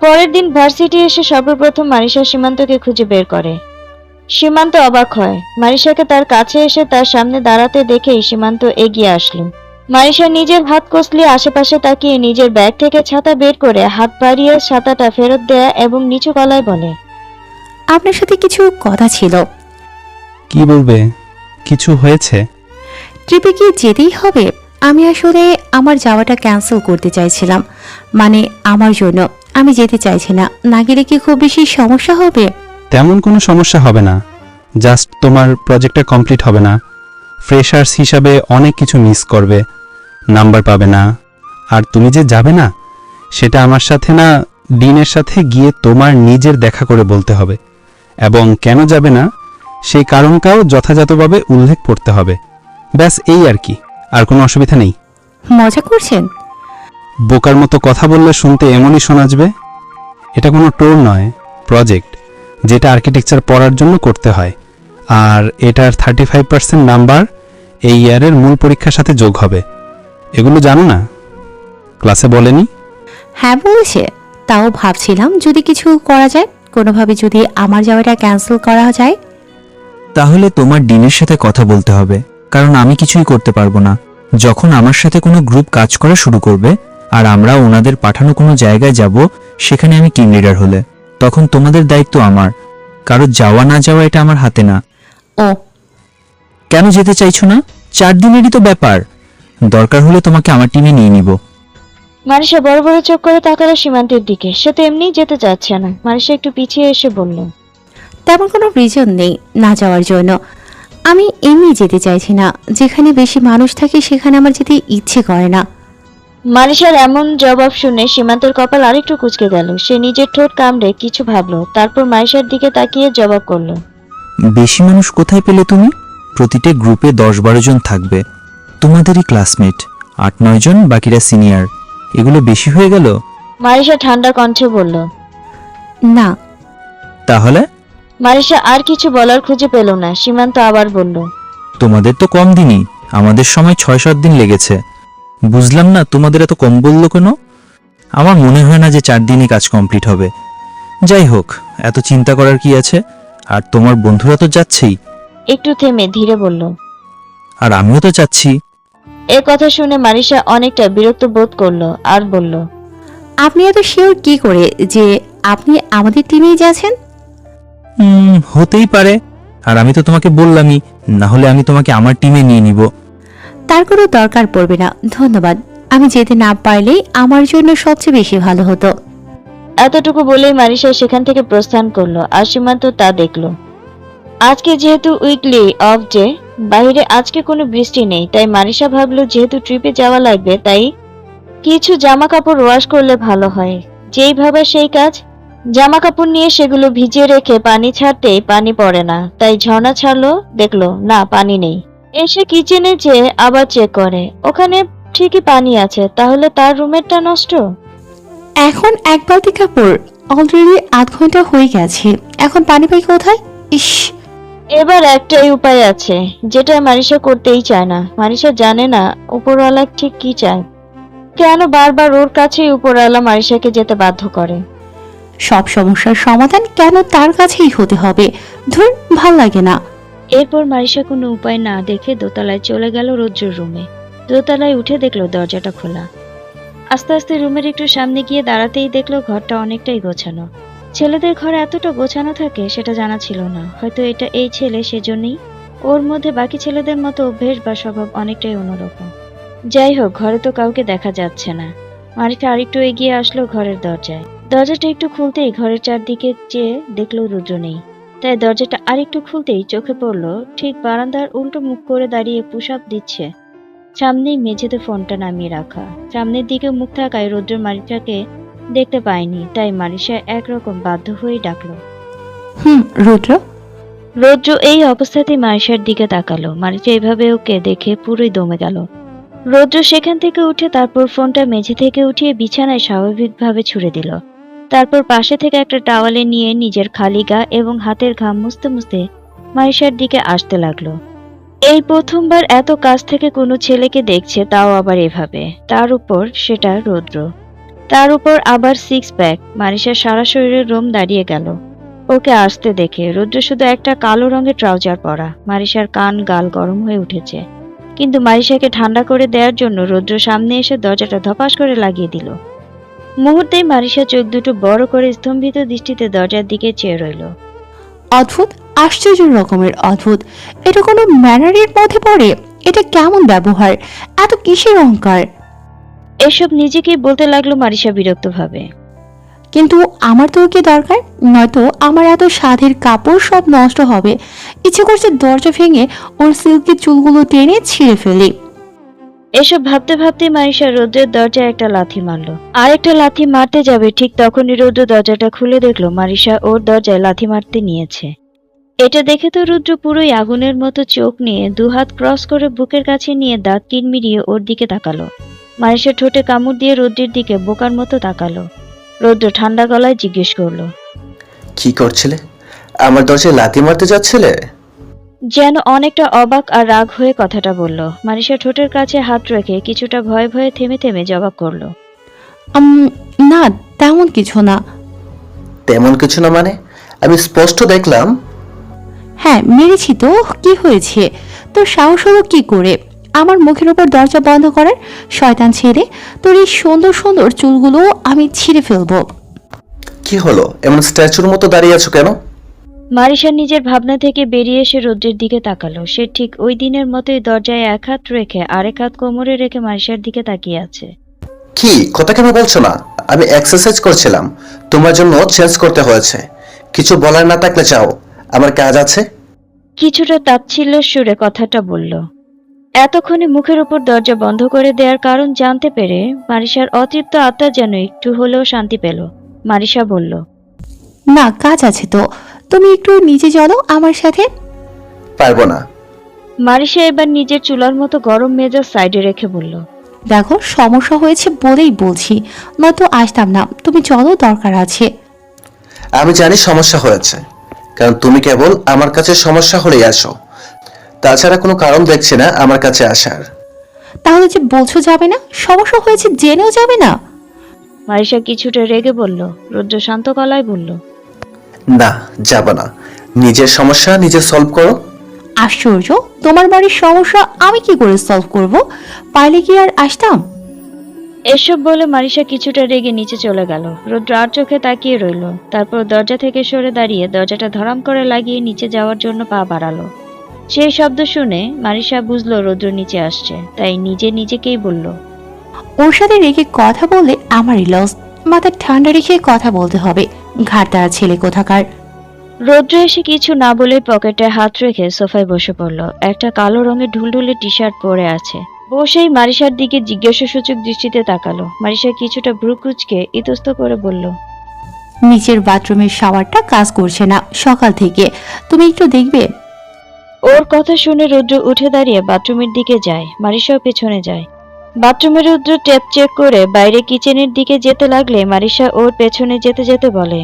পরের দিন ভার্সিটি এসে সর্বপ্রথম মারিশা সীমান্তকে খুঁজে বের করে। সীমান্ত অবাক হয়। মারিশাকে তার কাছে এসে তার সামনে দাঁড়াতে দেখেই সীমান্ত এগিয়ে আসলো। মারিশা নিজের হাত কসলিয়ে আশেপাশে তাকিয়ে নিজের ব্যাগ থেকে ছাতা বের করে হাত বাড়িয়ে ছাতাটা ফেরত দেয়া এবং নিচু গলায় বলে, আপনার সাথে কিছু কথা ছিল। কি বলবে? কিছু হয়েছে? ট্রিপে কি যেতেই হবে? আমি আসলে আমার যাওয়াটা ক্যান্সেল করতে চাইছিলাম, মানে আমার জন্য। আমি যেতে চাইছি না। না গেলে কি খুব বেশি সমস্যা হবে? তেমন কোনো সমস্যা হবে না, জাস্ট তোমার প্রজেক্টটা কমপ্লিট হবে না। ফ্রেশার্স হিসাবে অনেক কিছু মিস করবে, নাম্বার পাবে না। আর তুমি যে যাবে না, সেটা আমার সাথে না, ডিনের সাথে গিয়ে তোমার নিজের দেখা করে বলতে হবে, এবং কেন যাবে না সেই কারণটাও যথাযথভাবে উল্লেখ করতে হবে। ব্যাস এই আর কি, আর কোনো অসুবিধা নেই। মজা করছেন? বোকার মতো কথা বললে শুনতে এমনই শোনাজবে। এটা কোনো টোর নয়, প্রজেক্ট, যেটা আর্কিটেকচার পড়ার জন্য করতে হয়। আর এটার 35% নাম্বার এই ইয়ারের মূল পরীক্ষার সাথে যোগ হবে। এগুলো জানো না? ক্লাসে বলেনি? হ্যাঁ বলেছে। তাও ভাবছিলাম যদি কিছু করা যায়, কোনোভাবে যদি আমার যাওয়াটা ক্যান্সেল করা যায়। তাহলে তোমার ডিনের সাথে কথা বলতে হবে, কারণ আমি কিছুই করতে পারবো না। যখন আমার সাথে কোনো গ্রুপ কাজ করা শুরু করবে আর আমরা ওনাদের পাঠানো কোনো জায়গায় যাব, সেখানে আমি টিম লিডার হলে তখন তোমাদের দায়িত্ব আমার। কারো যাওয়া না যাওয়া এটা আমার হাতে না। ও, কেন যেতে চাইছো না? 4 দিনেরই তো ব্যাপার। দরকার হলে তোমাকে আমার টিমে নিয়ে নিব। মারিশা বড় বড় চোখ করে তাকালো সীমান্তের দিকে। সে তো এমনিই যেতে চাচ্ছে না। মারিশা একটু পিছিয়ে এসে বলল, তেমন কোনো রিজন নেই না যাওয়ার জন্য। আমি এমনি যেতে চাইছি না। যেখানে বেশি মানুষ থাকে সেখানে আমার যেতে ইচ্ছে করে না। মারিশার এমন জবাব শুনে সীমান্তের কপাল আরেকটু কুঁচকে গেল। সে নিজের ঠোঁট কামড়ে কিছু ভাবলো, তারপর মারিশার দিকে তাকিয়ে জবাব করলো, বেশি মানুষ কোথায় পেলে তুমি? প্রতিটা গ্রুপে 10-12 জন থাকবে, তোমাদেরই ক্লাসমেট। 8-9 জন, বাকিরা সিনিয়র। এগুলো বেশি হয়ে গেল? মারিশা ঠান্ডা কণ্ঠে বলল। না। তাহলে মারিশা আর কিছু বলার খুঁজে পেল না। সীমান্ত আবার বলল, তোমাদের তো কম দিনই, আমাদের সময় 6-7 দিন লেগেছে। বুঝলাম না তোমাদের এত কম বললো কেন? আমার মনে হয় না যে 4 দিনই কাজ কমপ্লিট হবে। যাই হোক, এত চিন্তা করার কি আছে? আর তোমার বন্ধুরা তো যাচ্ছেই, একটু থেমে ধীরে বলল। আর আমিও তো যাচ্ছি। এ কথা শুনে মারিশা অনেকটা বিরক্ত বোধ করলো আর বলল, আপনি এত শিওর কি করে যে আপনি আমাদের টিমেই যাচ্ছেন? হতেই পারে। আর আমি তো তোমাকে বললামই, না হলে আমি তোমাকে আমার টিমে নিয়ে নিব। তার কোনো দরকার পড়বে না, ধন্যবাদ। আমি যেতে না পারলেই আমার জন্য সবচেয়ে বেশি ভালো হতো। এতটুকু বলেই মারিশা সেখান থেকে প্রস্থান করলো। আর সীমান্ত তা দেখলো। আজকে যেহেতু উইকলি অফ ডে, বাইরে আজকে কোনো বৃষ্টি নেই, তাই মারিশা ভাবলো যেহেতু ট্রিপে যাওয়া লাগবে, তাই কিছু জামা কাপড় ওয়াশ করলে ভালো হয়। যেই ভাবে সেই কাজ। জামা কাপড় নিয়ে সেগুলো ভিজিয়ে রেখে পানি ছাড়তেই পানি পড়ে না, তাই ঝর্ণা ছাড়লো, দেখলো না পানি নেই। এসে কিচেনে যেয়ে আবার চেক করে, ওখানে ঠিকই পানি আছে। তাহলে তার রুমেরটা নষ্ট। এখন এক বালতি কাপড়, অলরেডি 8 ঘন্টা হয়ে গেছে, এখন পানি পাই কোথায়? ইস, এবার একটাই উপায় আছে, যেটা মারিশা করতেই চায় না। মারিশা জানে না উপরওয়ালা ঠিক কি চায়, কেন বারবার ওর কাছেই উপরওয়ালা মারিশাকে যেতে বাধ্য করে। সব সমস্যার সমাধান কেন তার কাছেই হতে হবে? ধুর, ভাল লাগে না। এরপর মারিশা কোনো উপায় না দেখে দোতলায় চলে গেল রোজ্জুর রুমে। দোতলায় উঠে দেখলো দরজাটা খোলা। আস্তে আস্তে রুমের একটু সামনে গিয়ে দাঁড়াতেই দেখলো ঘরটা অনেকটাই গোছানো। ছেলেদের ঘরে এতটা গোছানো থাকে সেটা জানা ছিল না। হয়তো এটা এই ছেলে, সেজন্যই ওর মধ্যে বাকি ছেলেদের মতো অভ্যেস বা স্বভাব অনেকটাই অন্যরকম। যাই হোক, ঘরে তো কাউকে দেখা যাচ্ছে না। মারিশা আরেকটু এগিয়ে আসলো ঘরের দরজায়। দরজাটা একটু খুলতেই ঘরের চারদিকে চেয়ে দেখলো রুদ্র নেই। তাই দরজাটা আরেকটু খুলতেই চোখে পড়লো ঠিক বারান্দার উল্টো মুখ করে দাঁড়িয়ে পুশ আপ দিচ্ছে। সামনেই মেঝেতে ফোনটা নামিয়ে রাখা। সামনের দিকে মুখ থাকায় রুদ্র মারিশাকে দেখতে পায়নি, তাই মারিশা একরকম বাধ্য হয়ে ডাকলো, রুদ্র। রৌদ্র এই অবস্থাতেই মারিশার দিকে তাকালো। মারিশা এভাবে ওকে দেখে পুরোই দমে গেল। রৌদ্র সেখান থেকে উঠে তারপর ফোনটা মেঝে থেকে উঠিয়ে বিছানায় স্বাভাবিকভাবে ছুঁড়ে দিল। তারপর পাশে থেকে একটা টাওয়ালে নিয়ে নিজের খালি গা এবং হাতের ঘাম মুছতে মুছতে মারিশার দিকে আসতে লাগলো। এই প্রথমবার এত কাছ থেকে কোনো ছেলেকে দেখছে, তাও আবার এভাবে, তার উপর সেটা রৌদ্র, তার উপর আবার সিক্স প্যাক। মারিশার সারা শরীরের রোম দাঁড়িয়ে গেল ওকে আসতে দেখে। রৌদ্র শুধু একটা কালো রঙের ট্রাউজার পরা। মারিশার কান গাল গরম হয়ে উঠেছে, কিন্তু মারিশাকে ঠান্ডা করে দেওয়ার জন্য রৌদ্র সামনে এসে দরজাটা ধপাস করে লাগিয়ে দিল। মুহূর্তেই মারিশা চোখ দুটো বড় করে স্তম্ভিত দৃষ্টিতে দরজার দিকে চেয়ে রইল। অদ্ভুত, আশ্চর্য রকমের অদ্ভুত। এটা কোনো ম্যানারের মধ্যে পড়ে? এটা কেমন ব্যবহার? এত কিসের অহংকার? এসব নিজেকেই বলতে লাগলো মারিশা বিরক্তভাবে। কিন্তু আমার তো ওকে দরকার, নয়তো আমার এত স্বাদের কাপড় সব নষ্ট হবে। ইচ্ছে করছে দরজা ভেঙে ওর সিল্কি চুলগুলো টেনে ছিঁড়ে ফেলি। এসব ভাবতে ভাবতে মারিশা রৌদ্রের দরজায় একটা লাথি মারলো। আর একটা লাথি মারতে যাবে, ঠিক তখনই রৌদ্র দরজাটা খুলে দেখলো মারিশা ওর দরজায় লাথি মারতে নিয়েছে। এটা দেখে তো রুদ্র পুরোই আগুনের মতো চোখ নিয়ে দুহাত ক্রস করে বুকের কাছে নিয়ে দাঁত কিরমিরিয়ে ওর দিকে তাকালো। মারিশা ঠোঁটে কামড় দিয়ে রৌদ্রের দিকে বোকার মতো তাকালো। রৌদ্র ঠান্ডা গলায় জিজ্ঞেস করলো, কি করছিলে? আমার দরজায় লাথি মারতে যাচ্ছিলে? যেন অনেকটা অবাক আর রাগ হয়ে কথাটা বলল। মারিশা ঠোঁটের কাছে হাত রেখে কিছুটা ভয়ে ভয়ে থেমে থেমে জবাব করলো, না, তেমন কিছু না। তেমন কিছু না মানে? আমি স্পষ্ট দেখলাম। হ্যাঁ, মেরেছি তো, কি হয়েছে? তোর সাহস হলো কি করে আমার মুখের উপর দরজা বন্ধ করার? শয়তান ছেলে, তোর এই সুন্দর সুন্দর চুলগুলো আমি ছিঁড়ে ফেলবো। কি হলো, এমন স্ট্যাচুর মতো দাঁড়িয়ে আছো কেন? মারিশা নিজের ভাবনা থেকে বেরিয়ে এসে রৌদ্রের দিকে তাকালো। সে ঠিক ওই দিনের মতোই দরজায় এক হাত রেখে আরেক হাত কোমরে রেখে মারিশার দিকে তাকিয়ে আছে। কি কথা কেন বলছো না? আমি এক্সারসাইজ করছিলাম, তোমার জন্য চেঞ্জ করতে হয়েছে। কিছু বলার না থাকলে চাও, আমার কাজ আছে। কিছুটা তাচ্ছিল্যের সুরে কথাটা বলল। এতক্ষণে মুখের উপর দরজা বন্ধ করে দেওয়ার কারণ জানতে পেরে মারিশার অতৃপ্ত আত্মা যেন একটু হলেও শান্তি পেল। মারিশা বলল, না, কাজ আছে তো, তুমি একটু নিচে চলো আমার সাথে। পারবো না। মারিশা এবার নিজের চুলার মতো গরম মেজাজ সাইডে রেখে বলল, দেখো, সমস্যা হয়েছে বলেই বলছি, নয়তো আসতাম না। তুমি চলো, দরকার আছে। আমি জানি সমস্যা হয়েছে, কারণ তুমি কেবল আমার কাছে সমস্যা হলেই আসো। তাছাড়া কোনো কারণ দেখছি না আমার কাছে আসার। তাহলে যে বলছো যাবে না, সমস্যা হয়েছে জেনেও যাবে না? মারিশা কিছুটা রেগে বলল। রৌদ্র শান্ত গলায় বলল, না, যাব না। নিজের সমস্যা নিজে সলভ করো। আশ্চর্য, তোমার বাড়ির সমস্যা আমি কি করে সলভ করব? পাইলে কি আর আসতাম? এসব বলে মারিশা কিছুটা রেগে নিচে চলে গেল। রৌদ্র আর চোখে তাকিয়ে রইল। তারপর দরজা থেকে সরে দাঁড়িয়ে দরজাটা ধরাম করে লাগিয়ে নিচে যাওয়ার জন্য পা বাড়ালো। সেই শব্দ শুনে মারিশা বুঝলো রৌদ্র নিচে আসছে, তাই নিজে নিজেকেই বলল, ওর সাথে রেখে কথা বললে আমারই লস। মাথা ঠান্ডা রেখে কথা বলতে হবে, ঘাড়তারা ছেলে কোথাকার। রৌদ্র এসে কিছু না বলে পকেটে হাত রেখে সোফায় বসে পড়ল। একটা কালো রঙের ঢুলঢুলে টি শার্ট পরে আছে। বসেই মারিশার দিকে জিজ্ঞাসাসূচক দৃষ্টিতে তাকালো। মারিশা কিছুটা ভ্রু কুঁচকে ইতস্ত করে বলল, নিচের বাথরুমের শাওয়ারটা কাজ করছে না সকাল থেকে, তুমি একটু দেখবে? ওর কথা শুনে রৌদ্র উঠে দাঁড়িয়ে বাথরুমের দিকে যায়। মারিশাও পেছনে যায়। বাথরুমে রৌদ্র ট্যাপ চেক করে বাইরে কিচেনের দিকে যেতে লাগলে মারিশা ওর পেছনে যেতে যেতে বলে,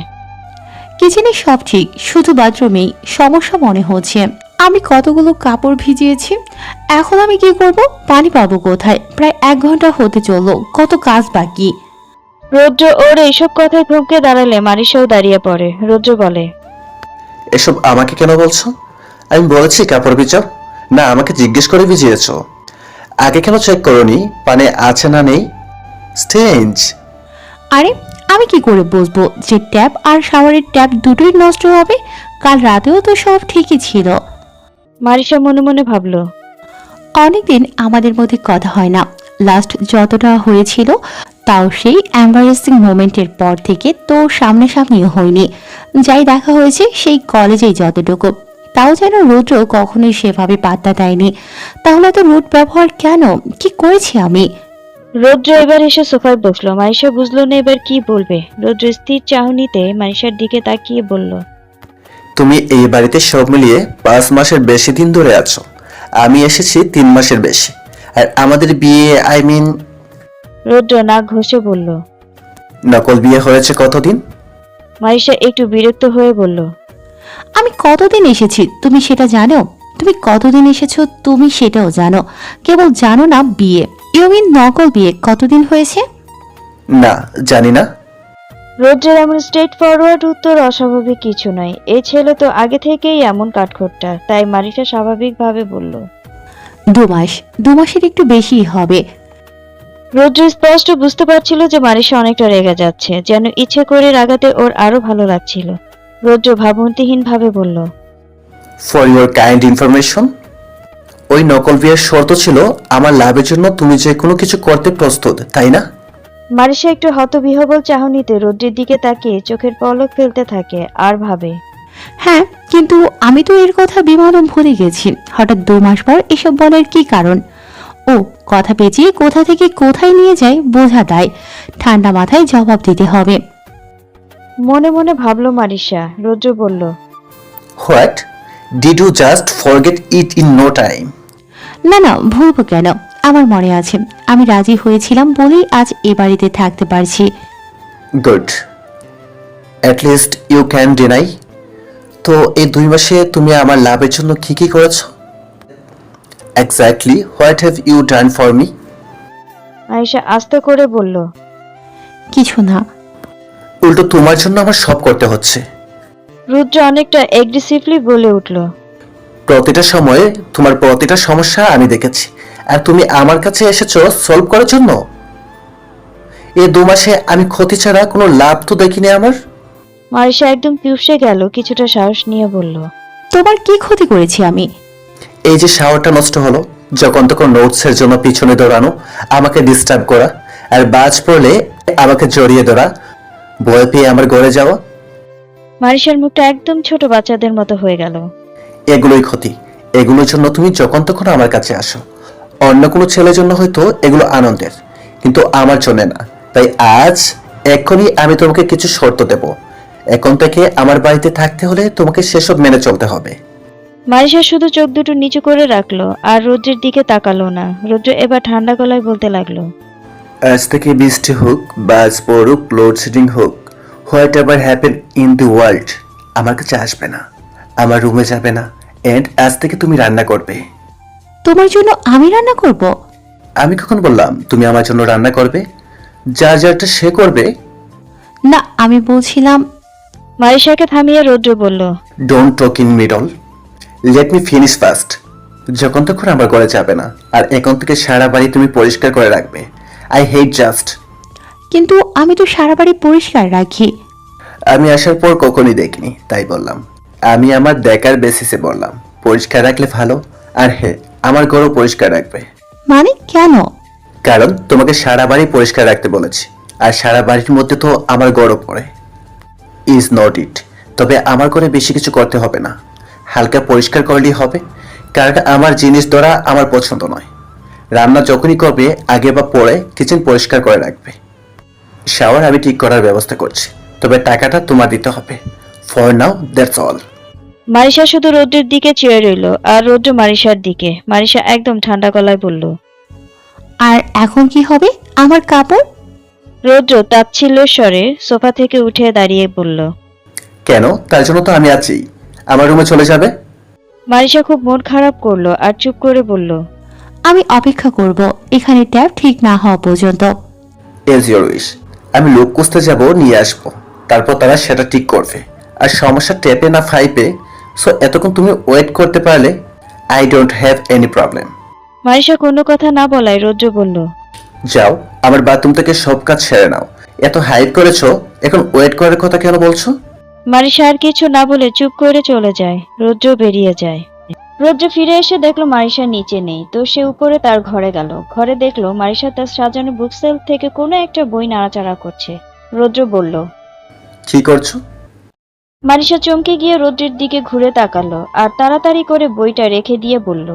কিচেনে সব ঠিক, শুধু বাথরুমেই সমস্যা মনে হচ্ছে। আমি কতগুলো কাপড় ভিজিয়েছি, এখন আমি কি করব? পানি পাবো কোথায়? প্রায় 1 ঘন্টা হতে চললো, কত কাজ বাকি। রৌদ্র ওর এইসব কথায় থমকে দাঁড়ালে মারিশাও দাঁড়িয়ে পড়ে। রৌদ্র বলে, এসব আমাকে কেন বলছো? আমি বলেছি কাপড় ভিজাও না, আমাকে জিজ্ঞেস করে ভিজিয়েছো। আগে কেন চেক করোনি পানি আছে না নেই? স্ট্রেঞ্জ। আরে, আমি কি করে বুঝবো যে ট্যাপ আর শাওয়ারের ট্যাপ দুটোই নষ্ট হবে? কাল রাতেও তো সব ঠিকই ছিল। মারিশা মনে মনে ভাবলো, অনেকদিন আমাদের মধ্যে কথা হয় না। লাস্ট যতটা হয়েছিল তাও সেই এম্বারেসিং মোমেন্টের পর থেকে তো সামনাসামনিও হয়নি। যাই দেখা হয়েছে সেই কলেজেই যতটুকু, তাও যেন রৌদ্র কখনোই সেভাবে পাত্তা দেয়নি। তাহলে তো রুট ব্যবহার কেন? কি করেছি আমি? রৌদ্র এবার এসে সোফায় বসলো। মারিশা বুঝলো না এবার কি বলবে। রৌদ্র স্থির চাহনিতে মারিশার দিকে তাকিয়ে বলল, তুমি এই বাড়িতে সব মিলিয়ে 5 মাসের বেশি দিন ধরে আছো। আমি এসেছি 3 মাসের বেশি। আর আমাদের বিয়ে রৌদ্র নাক ঘষে বলল। নকল বিয়ে হয়েছে কতদিন? মারিশা একটু বিরক্ত হয়ে বলল। আমি কতদিন এসেছি তুমি সেটা জানো? তুমি কতদিন এসেছো তুমি সেটাও জানো, কেবল জানো না বিয়ে। ইউ মিন নকল বিয়ে কতদিন হয়েছে? না, জানি না। রৌদ্রের এমন স্ট্রেট ফরওয়ার্ড উত্তর অস্বাভাবিক কিছু নয়। এই ছেলে তো আগে থেকেই এমন কাঠখোট্টা, তাই মারিশা স্বাভাবিকভাবে বলল। 2 মাস। 2 মাসের একটু বেশি হবে। রৌদ্র স্পষ্ট বুঝতে পারছিল যে মারিশা অনেকটা রেগে যাচ্ছে, যেন ইচ্ছে করে রাগাতে ওর আরো ভালো লাগছিল। রৌদ্র ভাবন্তিহীন ভাবে বলল। ফর ইউর কাইন্ড ইনফরমেশন, ওই নকল বিয়ের শর্ত ছিল আমার লাভের জন্য তুমি যে কোনো কিছু করতে প্রস্তুত, তাই না? মারিশা একটু হতবিহ্বল চাহনিতে রৌদ্রের দিকে তাকিয়ে চোখের পলক ফেলতে থাকে আর ভাবে। হ্যাঁ, কিন্তু আমি তো এর কথা বিমানম ভুলে গেছি। হঠাৎ 2 মাস পর এসব বলার কি কারণ? ও কথা পেঁচিয়ে কোথা থেকে কোথায় নিয়ে যায় বোঝা দায়। ঠান্ডা মাথায় জবাব দিতে হবে। মনে মনে ভাবলো মারিশা। রৌদ্র বলল। What? Did you just forget it in no time? না না, ভুলবো কেন? আমার মনে আছে, আমি রাজি হয়েছিলাম বলেই আজ এ বাড়িতে থাকতে পারছি। Good, at least you can deny. তো এই 2 মাসে তুমি আমার লাভের জন্য কি কি করেছো? Exactly what have you done for me? Marisha আস্তে করে বলল। কিছু না। উল্টো তোমার জন্য আমার সব করতে হচ্ছে। রুদ্র অনেকটা এগ্রেসিভলি বলে উঠল। প্রতিটা সময়ে তোমার প্রতিটা সমস্যা আমি দেখেছি, আর তুমি আমার কাছে এসেছো সলভ করার জন্য। এই 2 মাসে আমি ক্ষতি ছাড়া কোনো লাভ তো দেখিনি আমার। মারিশা একদম পিউসে গেল, কিছুটা সাহস নিয়ে বলল। তোমার কি ক্ষতি করেছি আমি? এই যে শাওয়ারটা নষ্ট হলো, যখন তখন নোটসের জন্য পিছনে দৌড়ানো, আমাকে ডিস্টার্ব করা, আর বাজ পড়লে আমাকে জড়িয়ে ধরা, ভয় পেয়ে আমার ঘরে যাওয়া, মারিশার মুখটা একদম ছোট বাচ্চাদের মতো হয়ে গেল। এগুলোই ক্ষতি। এগুলোর জন্য তুমি যখন তখন আমার কাছে আসো। অন্য কোনো ছেলের জন্য হয়তো এগুলো আনন্দের, কিন্তু আমার জন্য না। তাই আজ এখনই আমি তোমাকে কিছু শর্ত দেব। এখন থেকে আমার বাড়িতে থাকতে হলে তোমাকে সেসব মেনে চলতে হবে। মারিশা শুধু চোখ দুটো নিচু করে রাখলো আর রৌদ্রের দিকে তাকালো না। রৌদ্র এবার ঠান্ডা গলায় বলতে লাগলো। আজ থেকে বৃষ্টি হোক, বাজ পড়ুক, লোডশেডিং হোক, what ever happen in the world, আমার কাছে আসবে না, আমার রুমে যাবে না, এন্ড আজ থেকে তুমি রান্না করবে। তোমার জন্য আমি রান্না করব? আমি কখন বললাম তুমি আমার জন্য রান্না করবে? যার যারটা সে করবে। না, আমি বলছিলাম। মারিশাকে থামিয়ে রৌদ্র বলল। Don't talk in middle, let me finish first. যখন তখন আমার ঘরে যাবে না, আর এখন থেকে সারা বাড়ি তুমি পরিষ্কার করে রাখবে। I hate just. কিন্তু আমি তো সারা বাড়ি পরিষ্কার রাখি। আমি আসার পর কখনই দেখিনি, তাই বললাম। আমি আমার দেখার বেসিসে বললাম পরিষ্কার রাখলে ভালো। আর হ্যাঁ, আমার ঘরও পরিষ্কার রাখবে। মানে কেন? কারণ তোমাকে সারা বাড়ি পরিষ্কার রাখতে বলেছি, আর সারা বাড়ির মধ্যে তো আমার ঘরও পড়ে। ইজ নট ইট। তবে আমার ঘরে বেশি কিছু করতে হবে না, হালকা পরিষ্কার করলেই হবে। কারণ আমার জিনিস ধরা আমার পছন্দ নয়। রান্না যখনই করবে আগে বা পরে কিচেন পরিষ্কার করে রাখবে। শাওয়ার আমি ঠিক করার ব্যবস্থা করছি, তবে টাকাটা তোমার দিতে হবে। For now that's all. Marisha শুধু রৌদ্রের দিকে চেয়ে রইল, আর রৌদ্র মারিশার দিকে। মারিশা একদম ঠান্ডা গলায় বলল। আর এখন কি হবে আমার কাপড়? রৌদ্র তাচ্ছিল্যের স্বরে সোফা থেকে উঠে দাঁড়িয়ে বলল। কেন? তার জন্য তো আমি আছি। আমার রুমে চলে যাবে। মারিশা খুব মন খারাপ করলো আর চুপ করে বলল। আমি অপেক্ষা করব এখানে ট্যাপ ঠিক না হওয়া পর্যন্ত। As your wish. আমি লোক খুঁজতে যাব, নিয়ে আসবো, তারপর তারা সেটা ঠিক করবে। আর সমস্যা ট্যাপে না ফাইপে। সো এতক্ষণ তুমি ওয়েট করতে পারলে I don't have any problem. Marisha কোনো কথা না বলায় রৌদ্র বলল। যাও, আমার বাথরুম থেকে সব কাজ সেরে নাও। এত হাইপ করেছো, এখন ওয়েট করার কথা কেন বলছো? মারিশা আর কিছু না বলে চুপ করে চলে যায়। রৌদ্র বেরিয়ে যায়। রৌদ্র ফিরে এসে দেখলো মারিশা নিচে নেই, তো সে উপরে তার ঘরে গেল। ঘরে দেখলো মারিশা তার সাজানো বুকসেলফ থেকে কোনো একটা বই নাড়াচাড়া করছে। রৌদ্র বলল। কি করছো? মারিশা চমকে গিয়ে রৌদ্রের দিকে ঘুরে তাকালো আর তাড়াতাড়ি করে বইটা রেখে দিয়ে বলল।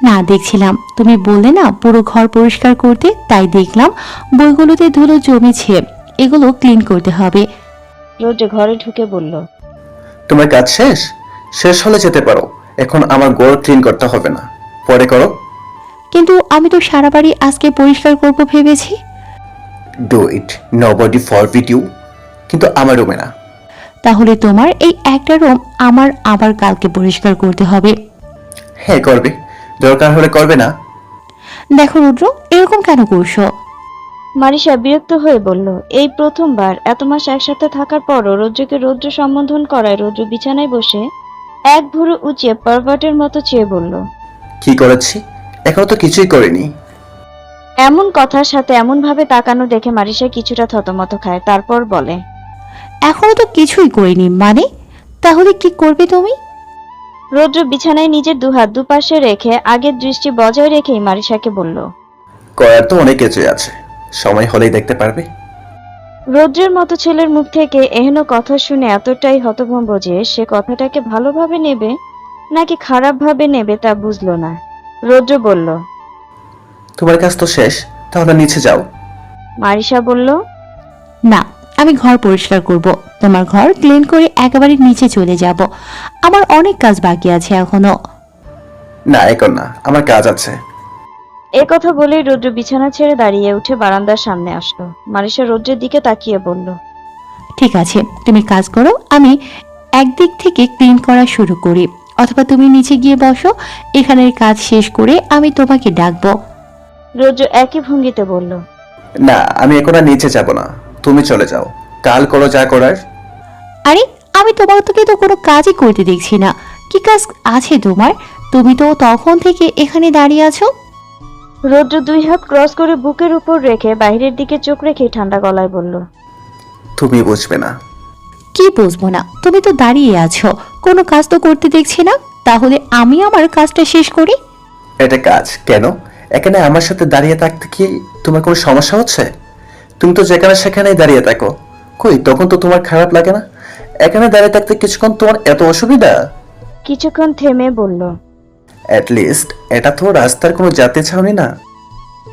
না, দেখছিলাম তুমি বললে না পুরো ঘর পরিষ্কার করতে, তাই দেখলাম বইগুলোতে ধুলো জমেছে, এগুলো ক্লিন করতে হবে। রৌদ্র ঘরে ঢুকে বলল। তোমার কাজ শেষ? শেষ হলে যেতে পারো। এখন আমার ঘর ক্লিন করতে হবে না, পরে করো। কিন্তু কিন্তু আমি তো সারা বাড়ি আজকে পরিষ্কার করব ভেবেছি। Do it, nobody forbid you, কিন্তু আমার রুমে না। তাহলে তোমার এই একটা রুম আমার আবার কালকে পরিষ্কার করতে হবে। হ্যাঁ করবে, দরকার হলে করবে না? দেখো রুদ্র, এরকম কেন করছো? মারিশা বিরক্ত হয়ে বলল, এই প্রথমবার এত মাস একসাথে থাকার পরও রৌদ্রকে রৌদ্র সম্বোধন করায় রৌদ্র বিছানায় বসে এক ভুরু উঁচিয়ে পারভার্টের মতো চেয়ে বলল। কি করেছি? এখনো তো কিছুই করিনি। এমন কথার সাথে এমন ভাবে তাকানো দেখে মারিশা কিছুটা থতমত খায়, তারপর বলে, এখনো তো কিছুই করিনি মানে? তাহলে কি করবে তুমি? রৌদ্র বিছানায় নিজের দুহাত দুপাশে রেখে আগের দৃষ্টি বজায় রেখেই মারিশাকে বলল। করার তো অনেক কিছুই আছে, সময় হলেই দেখতে পারবে। রৌদ্রের মতো ছেলের মুখ থেকে এহেন কথা শুনে এতটাই হতভম্ব যে সে কথাটাকে ভালোভাবে নেবে নাকি খারাপভাবে নেবে তা বুঝলো না। রৌদ্র বলল। তোমার কাজ তো শেষ, তাহলে নিচে যাও। মারিশা বলল, না, আমি ঘর পরিষ্কার করব। তোমার ঘর ক্লিন করে একেবারে নিচে চলে যাব। আমার অনেক কাজ বাকি আছে এখনো। না এখন না, আমার কাজ আছে। এ কথা বলেই রৌদ্র বিছানা ছেড়ে দাঁড়িয়ে উঠে বারান্দার সামনে আসলো। মারিশা রৌদ্রের দিকে তাকিয়ে বলল, ঠিক আছে, তুমি কাজ করো, আমি একদিক থেকে ক্লিন করা শুরু করি। অথবা তুমি নিচে গিয়ে বসো, এখানের কাজ শেষ করে আমি তোমাকে ডাকবো। রৌদ্র একই ভঙ্গিতে বলল। না, আমি এখন আর নিচে যাব না, তুমি চলে যাও, কাল করো যা করার। আরে, আমি তোমাকে তো কোনো কাজই করতে দেখছি না। কি কাজ আছে তোমার? তুমি তো তখন থেকে এখানে দাঁড়িয়ে আছো। রৌদ্র দুই হাত ক্রস করে বুকের উপর রেখে বাইরের দিকে চোখ রেখে ঠান্ডা গলায় বলল, তুমি বুঝবে না। কি বুঝবো না? তুমি তো দাঁড়িয়ে আছো, কোনো কাজ তো করতে দেখছি না। তাহলে আমি আমার কাজটা শেষ করি। এটা কাজ কেন? এখানে আমার সাথে দাঁড়িয়ে থাকতে কি তোমার কোনো সমস্যা হচ্ছে? তুমি তো যেখানে সেখানেই দাঁড়িয়ে থাকো, কই তখন তো তোমার খারাপ লাগে না? এখানে দাঁড়িয়ে থাকতে কিছুক্ষণ তোমার এত অসুবিধা? কিছুক্ষণ থেমে বলল। লিস্ট এটা তো রাস্তার কোনো জাতীয় ছাউনি না।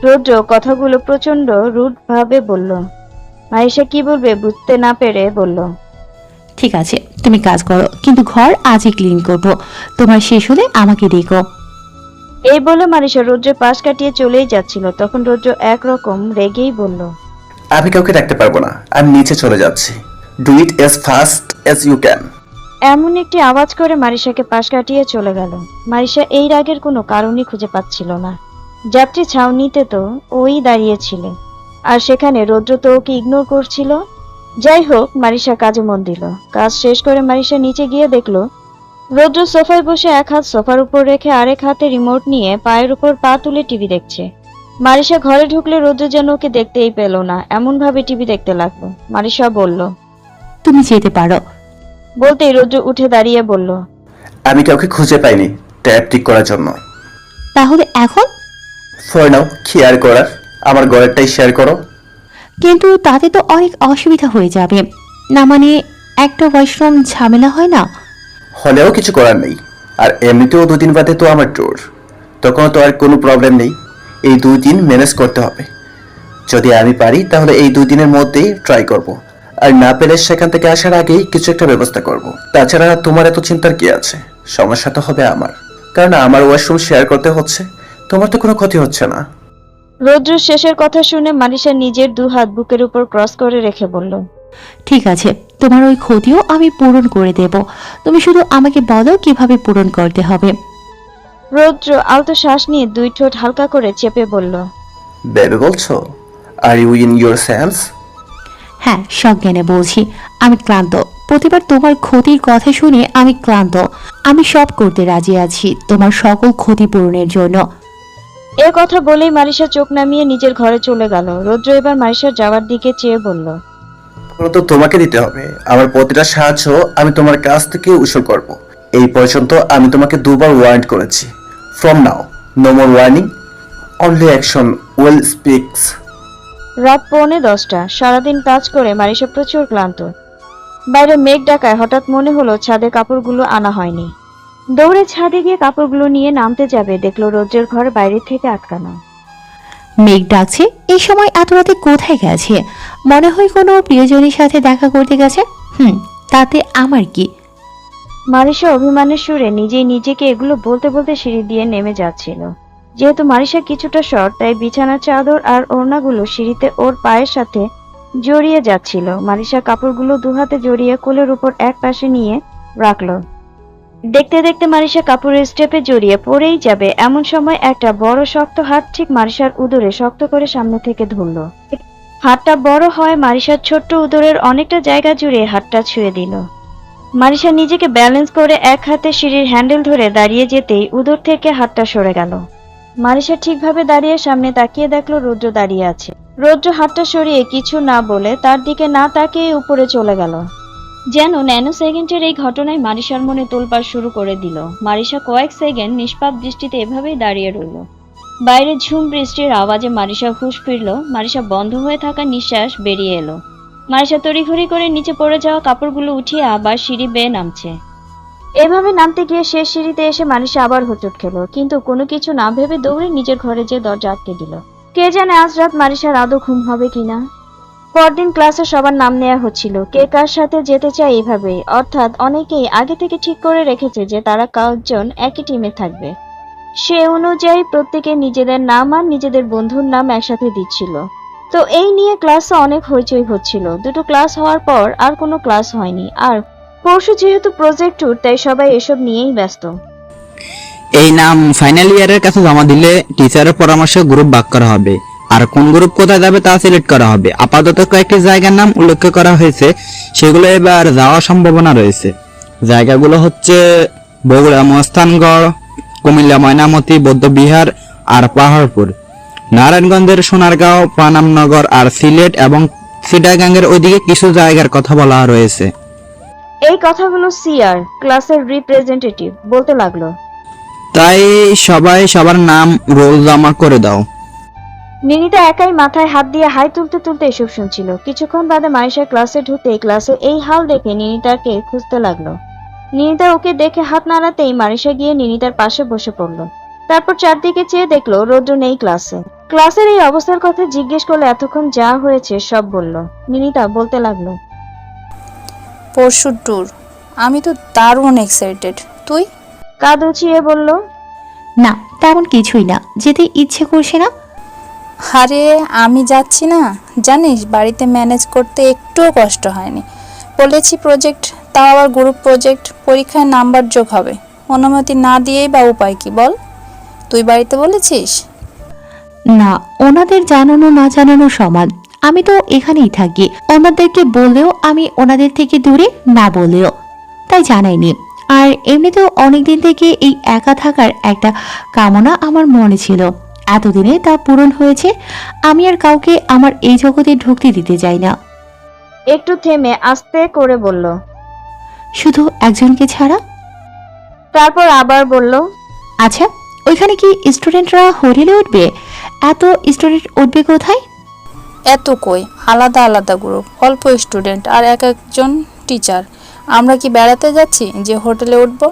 রৌদ্র কথাগুলো প্রচন্ড রুড ভাবে বলল। মারিশা কি বলবে বুঝতে না পেরে বলল, ঠিক আছে, তুমি কাজ করো, কিন্তু ঘর আজই ক্লিন করব। তোমার শেষ হলে আমাকে ডেকো। এই বলে মারিশা রৌদ্রের পাশ কাটিয়ে চলেই যাচ্ছিল। তখন রৌদ্র একরকম রেগেই বলল, আমি কাউকে রাখতে পারবো না, আমি নিচে চলে যাচ্ছি। Do it as fast as you can. এমন একটি আওয়াজ করে মারিশাকে পাশ কাটিয়ে চলে গেল। মারিশা এই রাগের কোনো কারণই খুঁজে পাচ্ছিল না। যাত্রী ছাউনিতে তো ওই দাঁড়িয়েছিল, আর সেখানে রৌদ্র তো ওকে ইগনোর করছিল। যাই হোক, মারিশা কাজে মন দিল। কাজ শেষ করে মারিশা নিচে গিয়ে দেখলো রৌদ্র সোফায় বসে এক হাত সোফার উপর রেখে আরেক হাতে রিমোট নিয়ে পায়ের উপর পা তুলে টিভি দেখছে। মারিশা ঘরে ঢুকলে রৌদ্র যেন ওকে দেখতেই পেল না, এমন ভাবে টিভি দেখতে লাগলো। মারিশা বলল। তুমি যেতে পারো। বলতেই রৌদ্র উঠে দাঁড়িয়ে বলল, আমি কাউকে খুঁজে পাইনি ট্যাপ ঠিক করার জন্য। তাহলে এখন? ফর নাও শেয়ার করার, আমার ঘরেরটাই শেয়ার করো। কিন্তু তাতে তো অনেক অসুবিধা হয়ে যাবে না, মানে একটা ওয়াশরুম ঝামেলা হয় না? হলেও কিছু করার নেই, আর এমনিতেও 2 দিন বাদে তো আমার ট্যুর, তখন তো আর কোনো প্রবলেম নেই। এই 2 দিন ম্যানেজ করতে হবে। যদি আমি পারি তাহলে এই 2 দিনের মধ্যেই ট্রাই করব, আর না পেলে সেখান থেকে আসার আগেই কিছু একটা ব্যবস্থা করব। তাছাড়া তোমার এত চিন্তার কি আছে? সমস্যা তো হবে আমার, কারণ আমার ওয়াশরুম শেয়ার করতে হচ্ছে, তোমার তো কোনো ক্ষতি হচ্ছে না। রৌদ্র শেষের কথা শুনে মারিশা নিজের দু হাত বুকের উপর ক্রস করে রেখে বলল, ঠিক আছে, তোমার ওই ক্ষতিও আমি পূরণ করে দেব। তুমি শুধু আমাকে বলো কিভাবে পূরণ করতে হবে। রৌদ্র আলতো শ্বাস নিয়ে দুই ঠোঁট হালকা করে চেপে বলল, বেবে বলছো? Are you in your sense? হ্যাঁ, সজ্ঞানে বলছি। আমি ক্লান্ত। প্রতিবার তোমার ক্ষতির কথা শুনে আমি ক্লান্ত। আমি সব করতে রাজি আছি তোমার সকল ক্ষতি পূরণের জন্য। এ কথা বলেই মারিশা চোখ নামিয়ে নিজের ঘরে চলে গেল। রৌদ্র এবার মারিশার যাওয়ার দিকে চেয়ে বলল, তো তোমাকে দিতে হবে। আমার প্রতিটা সাহায্য আমি তোমার কাছ থেকে উসুল করব। এই পর্যন্ত আমি তোমাকে 2 বার ওয়ার্ন করেছি। From now no more warning, only action will speaks. রাত 9:45। সারাদিন কাজ করে মারিশা প্রচুর ক্লান্ত। বাইরে মেঘ ডাকায় হঠাৎ মনে হলো ছাদে কাপড়গুলো আনা হয়নি। দৌড়ে ছাদে গিয়ে কাপড়গুলো নিয়ে নামতে যাবে, দেখলো রৌদ্রের ঘর বাইরে থেকে আটকানো। মেঘ ডাকছে, এই সময় এত রাতে কোথায় গেছে? মনে হয় কোনো প্রিয়জনের সাথে দেখা করতে গেছে। তাতে আমার কি? মারিশা অভিমানের সুরে নিজেই নিজেকে এগুলো বলতে বলতে সিঁড়ি দিয়ে নেমে যাচ্ছিল। যেহেতু মারিশা কিছুটা শর্ট, তাই বিছানার চাদর আর ওড়নাগুলো সিঁড়িতে ওর পায়ের সাথে জড়িয়ে যাচ্ছিল। মারিশা কাপড়গুলো দুহাতে জড়িয়ে কোলের উপর এক পাশে নিয়ে রাখলো। দেখতে দেখতে মারিশা কাপড়ের স্টেপে জড়িয়ে পড়েই যাবে, এমন সময় একটা বড় শক্ত হাত ঠিক মারিশার উদরে শক্ত করে সামনে থেকে ধরল। হাতটা বড় হয় মারিশার ছোট্ট উদরের অনেকটা জায়গা জুড়ে হাতটা ছুঁয়ে দিল। মারিশা নিজেকে ব্যালেন্স করে এক হাতে সিঁড়ির হ্যান্ডেল ধরে দাঁড়িয়ে যেতেই উদর থেকে হাতটা সরে গেল। মারিশা ঠিকভাবে দাঁড়িয়ে সামনে তাকিয়ে দেখলো রৌদ্র দাঁড়িয়ে আছে। রৌদ্র হাতটা সরিয়ে কিছু না বলে তার দিকে না তাকিয়ে উপরে চলে গেল। যেন ন্যানো সেকেন্ডের এই ঘটনায় মারিশার মনে তোলপাড় শুরু করে দিল। মারিশা কয়েক সেকেন্ড নিষ্পাপ দৃষ্টিতে এভাবেই দাঁড়িয়ে রইল। বাইরে ঝুম বৃষ্টির আওয়াজে মারিশা হুঁশ ফিরল। মারিশা বন্ধ হয়ে থাকা নিঃশ্বাস বেরিয়ে এলো। মারিশা তড়িঘড়ি করে নিচে পড়ে যাওয়া কাপড়গুলো উঠিয়ে আবার সিঁড়ি বেয়ে নামছে। এভাবে নামতে গিয়ে শেষ সিঁড়িতে এসে মারিশা আবার হোঁচট খেলো, কিন্তু কোনো কিছু না ভেবে দৌড়ে নিজের ঘরে যেয়ে দরজা আটকে দিল। কে জানে আজ রাত মারিশার আদৌ ঘুম হবে কিনা। পরদিন ক্লাসে সবার নাম নেওয়া হচ্ছিল, কে কার সাথে যেতে চায় এভাবেই, অর্থাৎ অনেকেই আগে থেকে ঠিক করে রেখেছে যে তারা কয়েকজন একই টিমে থাকবে। সে অনুযায়ী প্রত্যেকে নিজেদের নাম আর নিজেদের বন্ধুর নাম একসাথে দিচ্ছিল। তো এই নিয়ে ক্লাসে অনেক হইচই হচ্ছিল। দুটো ক্লাস হওয়ার পর আর কোনো ক্লাস হয়নি, আর পরশু যেহেতু প্রজেক্ট ট্যুর, তাই সবাই এসব নিয়েই ব্যস্ত। এই নাম ফাইনাল ইয়ারের কাছে জমা দিলে টিচারের পরামর্শে গ্রুপ ভাগ করা হবে, আর কোন গ্রুপ কোথায় যাবে তা সিলেক্ট করা হবে। আপাতত কয়েকটি জায়গার নাম উল্লেখ করা হয়েছে, সেগুলো এবার যাওয়ার সম্ভাবনা রয়েছে। জায়গাগুলো হচ্ছে বগুড়া মস্তানগড়, কুমিল্লা ময়নামতি, বৌদ্ধবিহার আর পাহাড়পুর, নারায়ণগঞ্জের সোনারগাঁও, পানামনগর আর সিলেট এবং চিটাগাঙ্গের ওইদিকে কিছু জায়গার কথা বলা রয়েছে। এই কথাগুলো সিআর, ক্লাসের রিপ্রেজেন্টেটিভ, বলতে লাগলো। তাই সবাই সবার নাম রোল জমা করে দাও। নিনিতা একাই মাথায় হাত দিয়ে হাই তুলতে তুলতে এসব শুনছিল। কিছুক্ষণ বাদে মারিশা ক্লাসে ঢুকতেই ক্লাসে এই হাল দেখে নিনিতাকে খুঁজতে লাগলো। নিনিতা ওকে দেখে হাত নাড়াতেই মারিশা গিয়ে নিনিতার পাশে বসে পড়লো। তারপর চারদিকে চেয়ে দেখলো রৌদ্র নেই ক্লাসে। ক্লাসের এই অবস্থার কথা জিজ্ঞেস করলে এতক্ষণ যা হয়েছে সব বলল। নিনিতা বলতে লাগলো, পরশু ট্যুর, আমি তো দারুণ এক্সাইটেড। তুই? কাঁধ উঁচিয়ে বলল, না, তেমন কিছুই না, যেতে ইচ্ছে করছে না। আরে আমি যাচ্ছি না, জানিস বাড়িতে ম্যানেজ করতে একটুও কষ্ট হয়নি। বলেছি প্রজেক্ট, তাও আবার গ্রুপ প্রজেক্ট, পরীক্ষায় নাম্বার যোগ হবে। অনুমতি না দিয়েই বা উপায় কি বল? তুই বাড়িতে বলেছিস? না, ওনাদের জানানো না জানানো সমান। আমি তো এখানেই থাকি, ওনাদেরকে বললেও আমি ওনাদের থেকে দূরে, না বললেও, তাই জানাইনি। আর এমনিতেও অনেকদিন থেকে এই একা থাকার একটা কামনা আমার মনে ছিল, এতদিনে তা পূরণ হয়েছে। আমি আর কাউকে আমার এই জগতে ঢুকতে দিতে চাই না। একটু থেমে আস্তে করে বলল, শুধু একজনকে ছাড়া। তারপর আবার বলল, আচ্ছা, ওইখানে কি স্টুডেন্টরা হোটেলে উঠবে? এত স্টুডেন্ট উঠবে কোথায়? এত কই, আলাদা আলাদা গ্রুপ, অল্প স্টুডেন্ট আর এক একজন টিচার। আমরা কি বেড়াতে যাচ্ছি যে হোটেলে উঠব?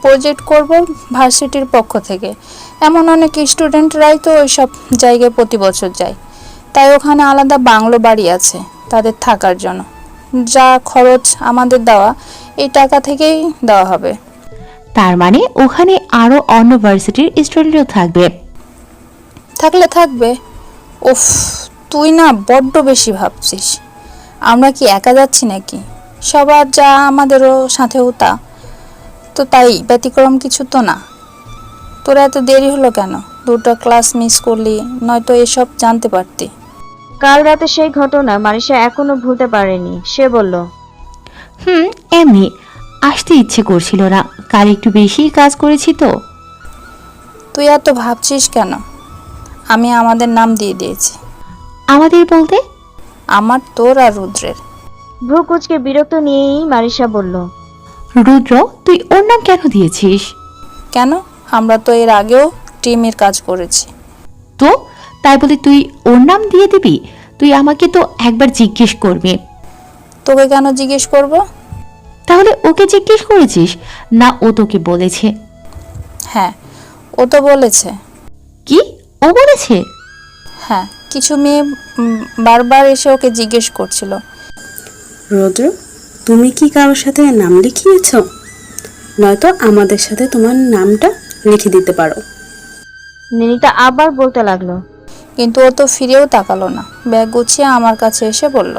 প্রজেক্ট করব ভার্সিটির পক্ষ থেকে। এমন অনেক স্টুডেন্টরাই তো ওইসব জায়গায় প্রতি বছর যায়। তাই ওখানে আলাদা বাংলো বাড়ি আছে তাদের থাকার জন্য। যা খরচ আমাদের দেওয়া, এই টাকা থেকেই দেওয়া হবে। তার মানে ওখানে আরো অন্য ভার্সিটির স্টুডেন্টও থাকবে? থাকলে থাকবে। উফ, তুই না বড্ড বেশি ভাবছিস। আমরা কি একা যাচ্ছি নাকি? সবার যা আমাদেরও সাথেও তা। তো তাই ব্যতিক্রম কিছু তো না। তোরা এত দেরি হলো কেন? দুটো ক্লাস মিস করলি, নয়তো এসব জানতে পারতি। কাল রাতে সেই ঘটনা মারিশা এখনো ভুলতে পারেনি। সে বলল, এমনি আসতে ইচ্ছে করছিল না, কাল একটু বেশি কাজ করেছি তো। তুই এত ভাবছিস কেন? আমি আমাদের নাম দিয়ে দিয়েছি। আমাদের বলতে? আমার, তোর আর রুদ্রের। ভ্রু কুচকে বিরক্ত নিয়েই মারিশা বলল, রুদ্র, তুই ওর নাম কেন দিয়েছিস? কেন? আমরা তো এর আগেও টিমের কাজ করেছি। তো তাই বলে তুই ওর নাম দিয়ে দিবি? তুই আমাকে তো একবার জিজ্ঞেস করবি। তোকে কেন জিজ্ঞেস করব? তাহলে ওকে জিজ্ঞেস করেছিস না ও তোকে বলেছে? হ্যাঁ, ও তো বলেছে। কি ও বলেছে? হ্যাঁ, কিছু মেয়ে বারবার এসে ওকে জিজ্ঞেস করছিল। রৌদ্র, তুমি কি কারোর সাথে নাম লিখিয়েছ? নয়তো আমাদের সাথে তোমার নামটা লিখে দিতে পারো। নিনিতা আবার বলতে লাগলো। কিন্তু ও তো ফিরেও তাকালো না, ব্যাগ গুছিয়ে আমার কাছে এসে বলল,